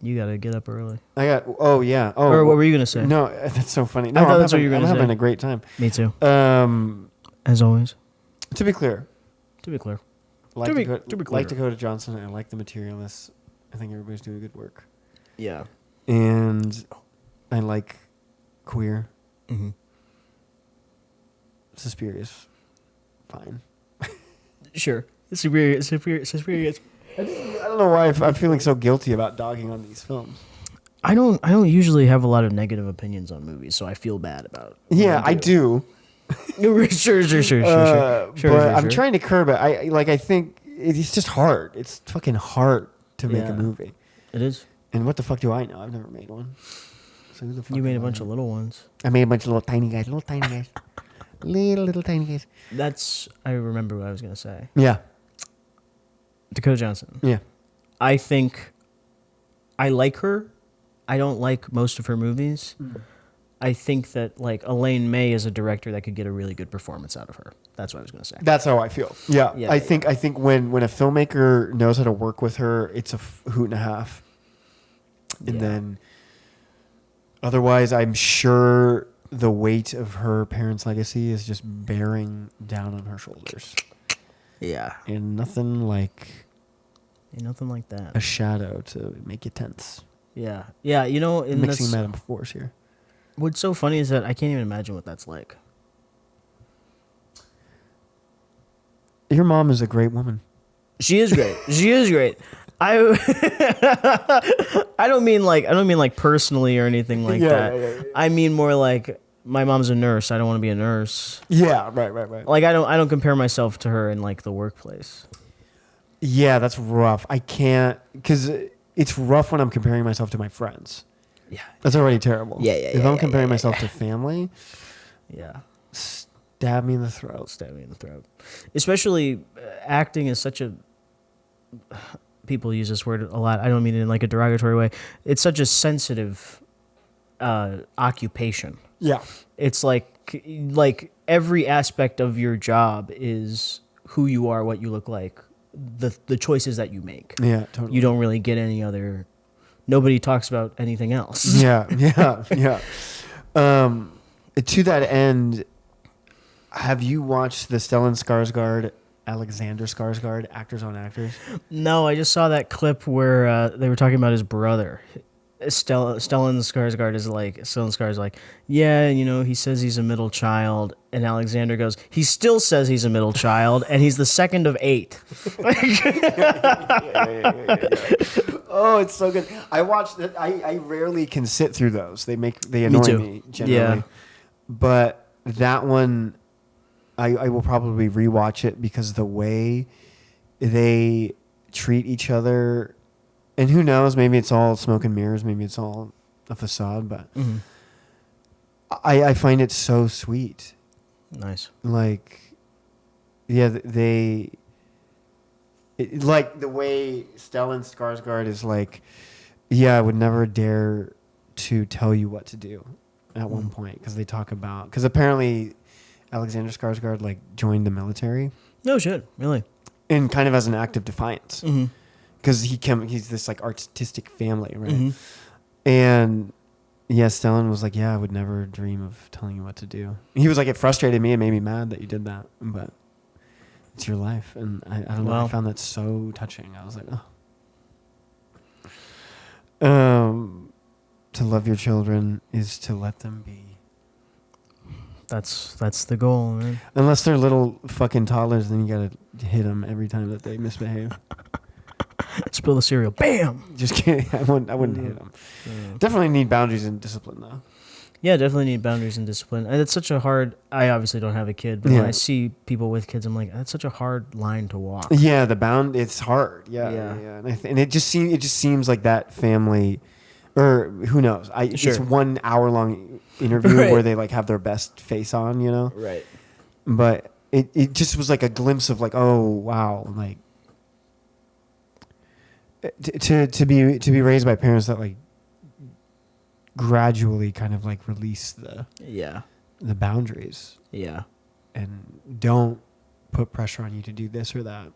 You gotta get up early. Oh yeah. Oh, or what were you gonna say? No, that's so funny. No, I thought that's what you were gonna say. I'm having a great time. Me too. As always. To be clear. Like Dakota Johnson, I like The Materialists. I think everybody's doing good work. Yeah. And I like Queer. Mm-hmm. Suspiria's fine. Sure. Suspiria. I don't know why I'm feeling so guilty about dogging on these films. I don't usually have a lot of negative opinions on movies, so I feel bad about it. Yeah, I do. Sure. But I'm trying to curb it. I think it's just hard. It's fucking hard to make a movie. It is. And what the fuck do I know? I've never made one. So who the fuck You made a am I? bunch of little ones. I made a bunch of little tiny guys. Little tiny guys. I remember what I was gonna say. Yeah. Dakota Johnson. Yeah. I think I like her. I don't like most of her movies. I think that like Elaine May is a director that could get a really good performance out of her. That's what I was gonna say. That's how I feel. Yeah. I think when a filmmaker knows how to work with her, it's a hoot and a half. And then otherwise, I'm sure the weight of her parents' legacy is just bearing down on her shoulders. Yeah. And nothing like that. a shadow to make you tense. Yeah. Yeah, you know, and Mixing metaphors here. What's so funny is that I can't even imagine what that's like. Your mom is a great woman. She is great. She is great. I don't mean like personally or anything like that. Yeah. I mean more like my mom's a nurse. I don't want to be a nurse. Yeah, right. Like I don't compare myself to her in like the workplace. Yeah, that's rough. I can't, because it's rough when I'm comparing myself to my friends. Yeah. That's already terrible. Yeah. If I'm comparing myself to family, stab me in the throat. Especially acting is such a... People use this word a lot. I don't mean it in like a derogatory way. It's such a sensitive occupation. Yeah. It's like every aspect of your job is who you are, what you look like, the choices that you make. Yeah, totally. You don't really get any other... Nobody talks about anything else. Yeah. To that end, have you watched the Stellan Skarsgård, Alexander Skarsgård, Actors on Actors? No, I just saw that clip where they were talking about his brother. Stellan Skarsgård is like, yeah, you know, he says he's a middle child, and Alexander goes, he still says he's a middle child, and he's the second of 8. Oh, it's so good. I watched that. I rarely can sit through those. They annoy me generally. Yeah. But that one, I will probably rewatch it because the way they treat each other. And who knows? Maybe it's all smoke and mirrors. Maybe it's all a facade. But I find it so sweet. Nice. Like, yeah, like the way Stellan Skarsgård is like, yeah, I would never dare to tell you what to do at one point because apparently Alexander Skarsgård like joined the military. No shit, really. And kind of as an act of defiance. Mm-hmm. Because he's this like artistic family, right? Mm-hmm. And yeah, Stellan was like, yeah, I would never dream of telling you what to do. He was like, it frustrated me and made me mad that you did that, but it's your life. And I don't know, I found that so touching. I was like, oh. To love your children is to let them be. That's the goal, man. Unless they're little fucking toddlers, then you gotta hit them every time that they misbehave. Spill the cereal. Bam! Just kidding. I wouldn't hit them. Definitely need boundaries and discipline, though. Yeah, definitely need boundaries and discipline. And it's such a hard... I obviously don't have a kid, but when I see people with kids, I'm like, that's such a hard line to walk. Yeah, it's hard. Yeah. And it just seems like that family... Or who knows? It's 1 hour long interview where they like have their best face on, you know? Right. But it just was like a glimpse of like, oh, wow. Like... To be raised by parents that like gradually kind of like release the boundaries and don't put pressure on you to do this or that.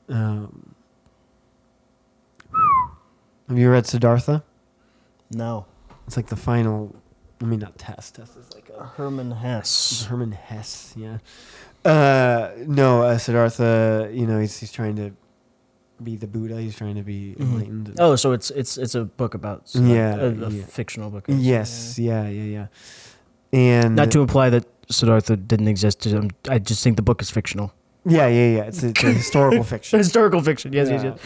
Have you read Siddhartha? No. It's like the final. I mean, not test. Test is like a Hermann Hesse. Hermann Hesse. Yeah. No, Siddhartha. You know, he's trying to be the Buddha. He's trying to be enlightened. Oh, so it's a book about a fictional book. Yes, yeah. And not to imply that Siddhartha didn't exist. I just think the book is fictional. Yeah. It's a historical fiction. Historical fiction. Yes.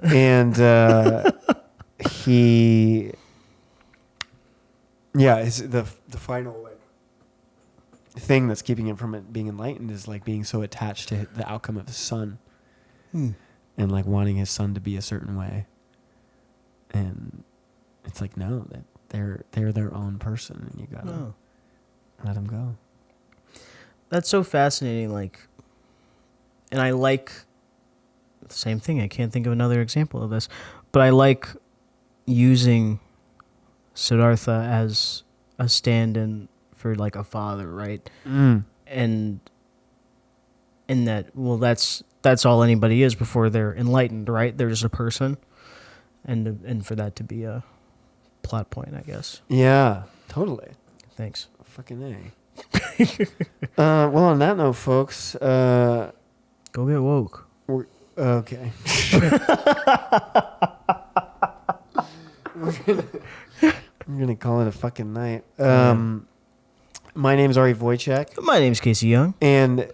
And he, the final like thing that's keeping him from it being enlightened is like being so attached to the outcome of his son. And like wanting his son to be a certain way. And it's like, no, that they're their own person, and you gotta let them go. That's so fascinating. Like, and I like the same thing. I can't think of another example of this, but I like using Siddhartha as a stand-in for like a father, right? And in that, well, that's all anybody is before they're enlightened, right? They're just a person, and for that to be a plot point, I guess. Yeah, totally. Thanks. Fucking A. Well, on that note, folks, Go get woke. we're okay. We're gonna call it a fucking night. My name's Ari Wojciech, My name's Casey Young. and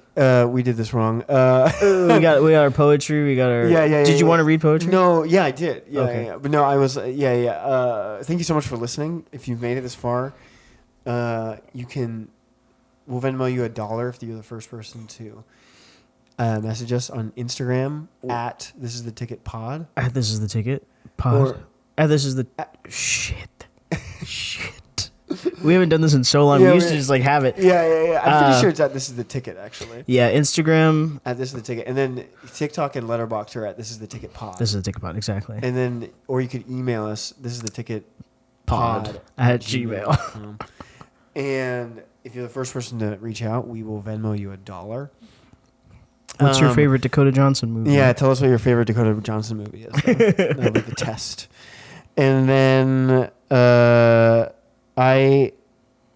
we did this wrong. we got our poetry. We got our. Yeah. Did you want to read poetry? No, yeah, I did. Yeah, Okay. yeah. But no, I was. Thank you so much for listening. If you've made it this far, you can. We'll Venmo you $1 if you're the first person to message us on Instagram at This Is the Ticket Pod. This is the ticket. Pod. This is the shit. We haven't done this in so long. Yeah, we used to just like have it. Yeah. I'm pretty sure it's at This Is the Ticket, actually. Yeah, Instagram. At This Is the Ticket. And then TikTok and Letterboxd are at This Is the Ticket Pod. This is the ticket pod, exactly. And then, or you could email us, This Is the Ticket Pod at gmail. And if you're the first person to reach out, we will Venmo you $1. What's your favorite Dakota Johnson movie? Yeah, tell us what your favorite Dakota Johnson movie is. That'll be the test. And then I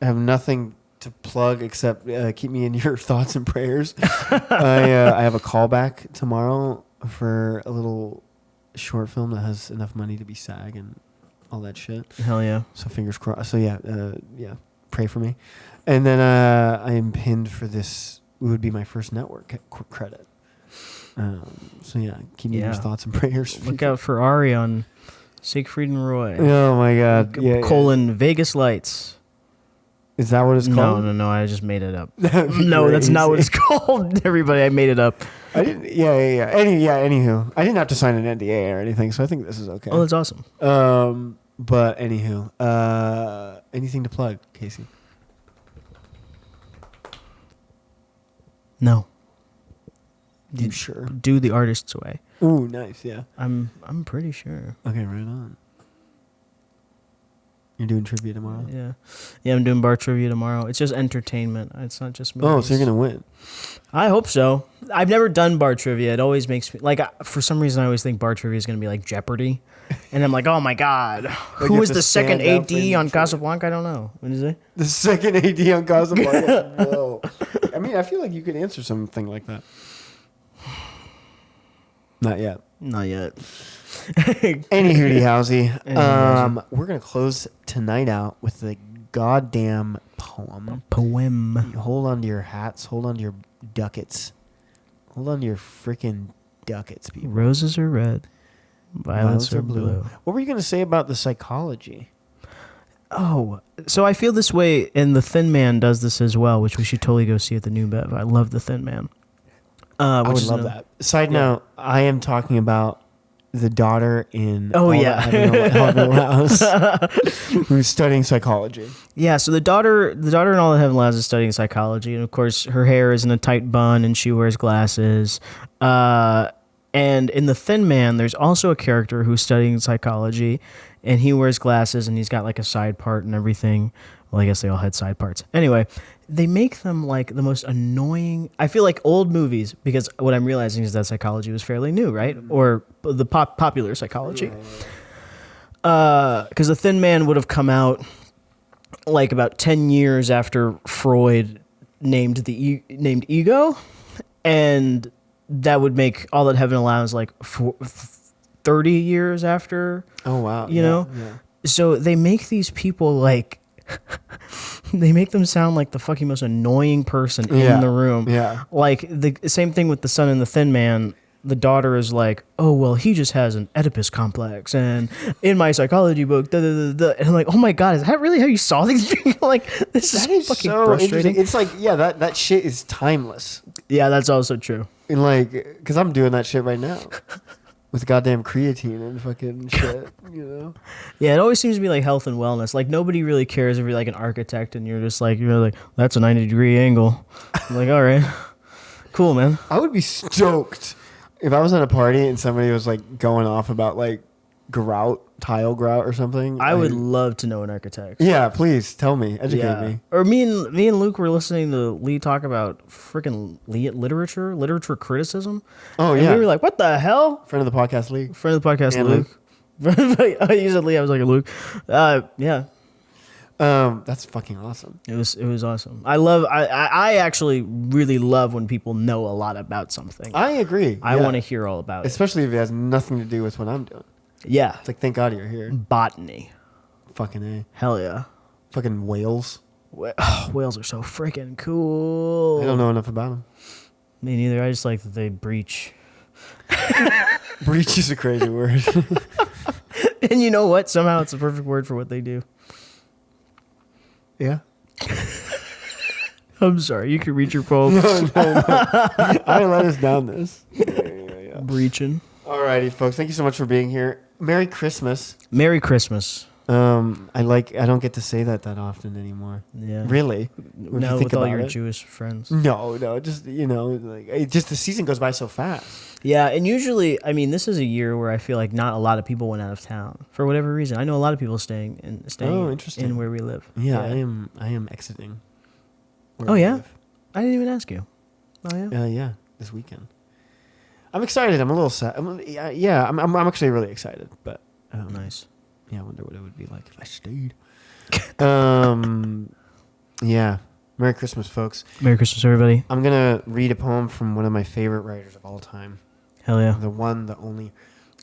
have nothing to plug except keep me in your thoughts and prayers. I have a callback tomorrow for a little short film that has enough money to be SAG and all that shit. Hell yeah. So fingers crossed. So yeah, pray for me. And then I am pinned for this. It would be my first network credit. So yeah, keep me in your thoughts and prayers. Look out for Ari on Siegfried and Roy. Oh my God! Colon Vegas Lights. Is that what it's called? No. I just made it up. No, that's not what it's called. Everybody, I made it up. I didn't. Yeah. Anywho, I didn't have to sign an NDA or anything, so I think this is okay. Oh, that's awesome. But anywho, anything to plug, Casey? No. You sure? Do the artist's way. Ooh, nice. Yeah. I'm pretty sure. Okay, right on. You're doing trivia tomorrow? Yeah, I'm doing bar trivia tomorrow. It's just entertainment. It's not just movies. Oh, so you're gonna win? I hope so. I've never done bar trivia. It always makes me like, for some reason I always think bar trivia is gonna be like Jeopardy, and I'm like, oh my God, who was the second AD on Casablanca? I don't know. What is it? The second AD on Casablanca? No. I mean, I feel like you could answer something like that. Not yet. Any hootie housey. We're gonna close tonight out with the goddamn poem. Hold on to your hats. Hold on to your ducats. Hold on to your freaking ducats, people. Roses are red, violets are blue. What were you gonna say about the psychology? Oh, so I feel this way, and The Thin Man does this as well, which we should totally go see at the New Bev. I love The Thin Man. I would love that. Side note, I am talking about the daughter in All That Heaven Allows, who's studying psychology. Yeah, so the daughter in All That Heaven Allows is studying psychology, and of course her hair is in a tight bun and she wears glasses. And in The Thin Man, there's also a character who's studying psychology, and he wears glasses and he's got like a side part and everything. Well, I guess they all had side parts. Anyway, they make them like the most annoying. I feel like old movies, because what I'm realizing is that psychology was fairly new, right? Or the popular psychology. Because The Thin Man would have come out like about 10 years after Freud named ego, and that would make All That Heaven Allows like 30 years after. Oh wow! You know, so they make these people like. They make them sound like the fucking most annoying person in the room. Yeah. Like the same thing with the son in The Thin Man. The daughter is like, oh, well, he just has an Oedipus complex. And in my psychology book, and I'm like, oh my God, is that really how you saw these things? Like, this is fucking so frustrating. It's like, that shit is timeless. Yeah, that's also true. And like, because I'm doing that shit right now. with goddamn creatine and fucking shit, you know? Yeah, it always seems to be like health and wellness. Like nobody really cares if you're like an architect and you're like that's a 90-degree angle. I'm like, all right, cool, man. I would be stoked if I was at a party and somebody was like going off about like tile grout or something. I would love to know an architect. Yeah, please tell me, educate me. Or me and Luke were listening to Lee talk about freaking literature criticism. Oh And yeah, we were like, what the hell? friend of the podcast, Lee. Friend of the podcast, And Luke. You said Lee. I was like, Luke. Yeah. That's fucking awesome. It was awesome. I actually really love when people know a lot about something. I agree. I want to hear all about it. Especially if it has nothing to do with what I'm doing. Yeah. It's like, thank God you're here. Botany. Fucking A. Hell yeah. Fucking whales. Whales are so freaking cool. I don't know enough about them. Me neither. I just like that they breach. Breach is a crazy word. And you know what? Somehow it's the perfect word for what they do. Yeah. I'm sorry. You can read your poem. No. I let us down this. Yeah. Breaching. Alrighty, folks. Thank you so much for being here. Merry Christmas. Merry Christmas. I don't get to say that often anymore. Yeah. Really? When Now you think with all about your it. Jewish friends. No, just just the season goes by so fast. Yeah, and usually, I mean, this is a year where I feel like not a lot of people went out of town for whatever reason. I know a lot of people staying interesting. in where we live. Yeah, I am exiting. where Oh I yeah, live. I didn't even ask you. Oh yeah. Yeah, this weekend. I'm excited. I'm a little sad. I'm actually really excited. But Nice. yeah, I wonder what it would be like if I stayed. Yeah. Merry Christmas, folks. Merry Christmas, everybody. I'm gonna read a poem from one of my favorite writers of all time. Hell yeah. The one, the only,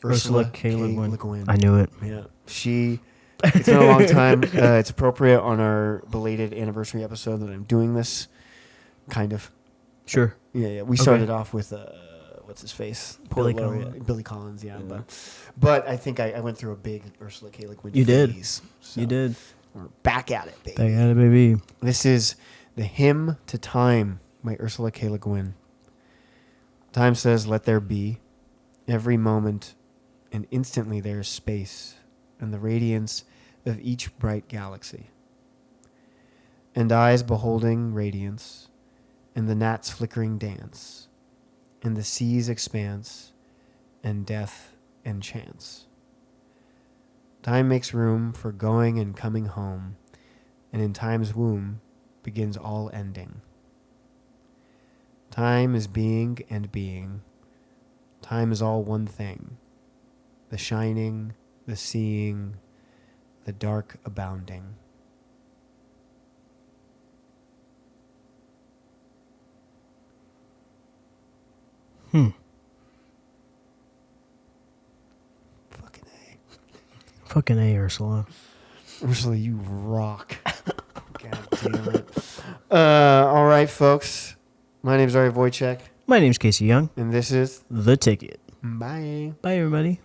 Ursula K. Le Guin. I knew it. Yeah, it's been a long time. It's appropriate on our belated anniversary episode that I'm doing this. Kind of. Sure. Yeah. We started off with what's his face? Billy Poet laureate, Collins. Billy Collins. Yeah. But I think I went through a big Ursula K. Le Guin You did. phase. So You did. We're back at it, baby. Back at it, baby. This is The Hymn to Time by Ursula K. Le Guin. Time says, let there be. Every moment, and instantly there is space, and the radiance of each bright galaxy. And eyes beholding radiance, and the gnats flickering dance, and the sea's expanse, and death and chance. Time makes room for going and coming home, and in time's womb begins all ending. Time is being and being. Time is all one thing. The shining, the seeing, the dark abounding. Fucking A. Fucking A, Ursula. Ursula, you rock. God damn it. All right, folks. My name's Ari Wojciech, My name's Casey Young. and this is The Ticket. Bye. Bye, everybody.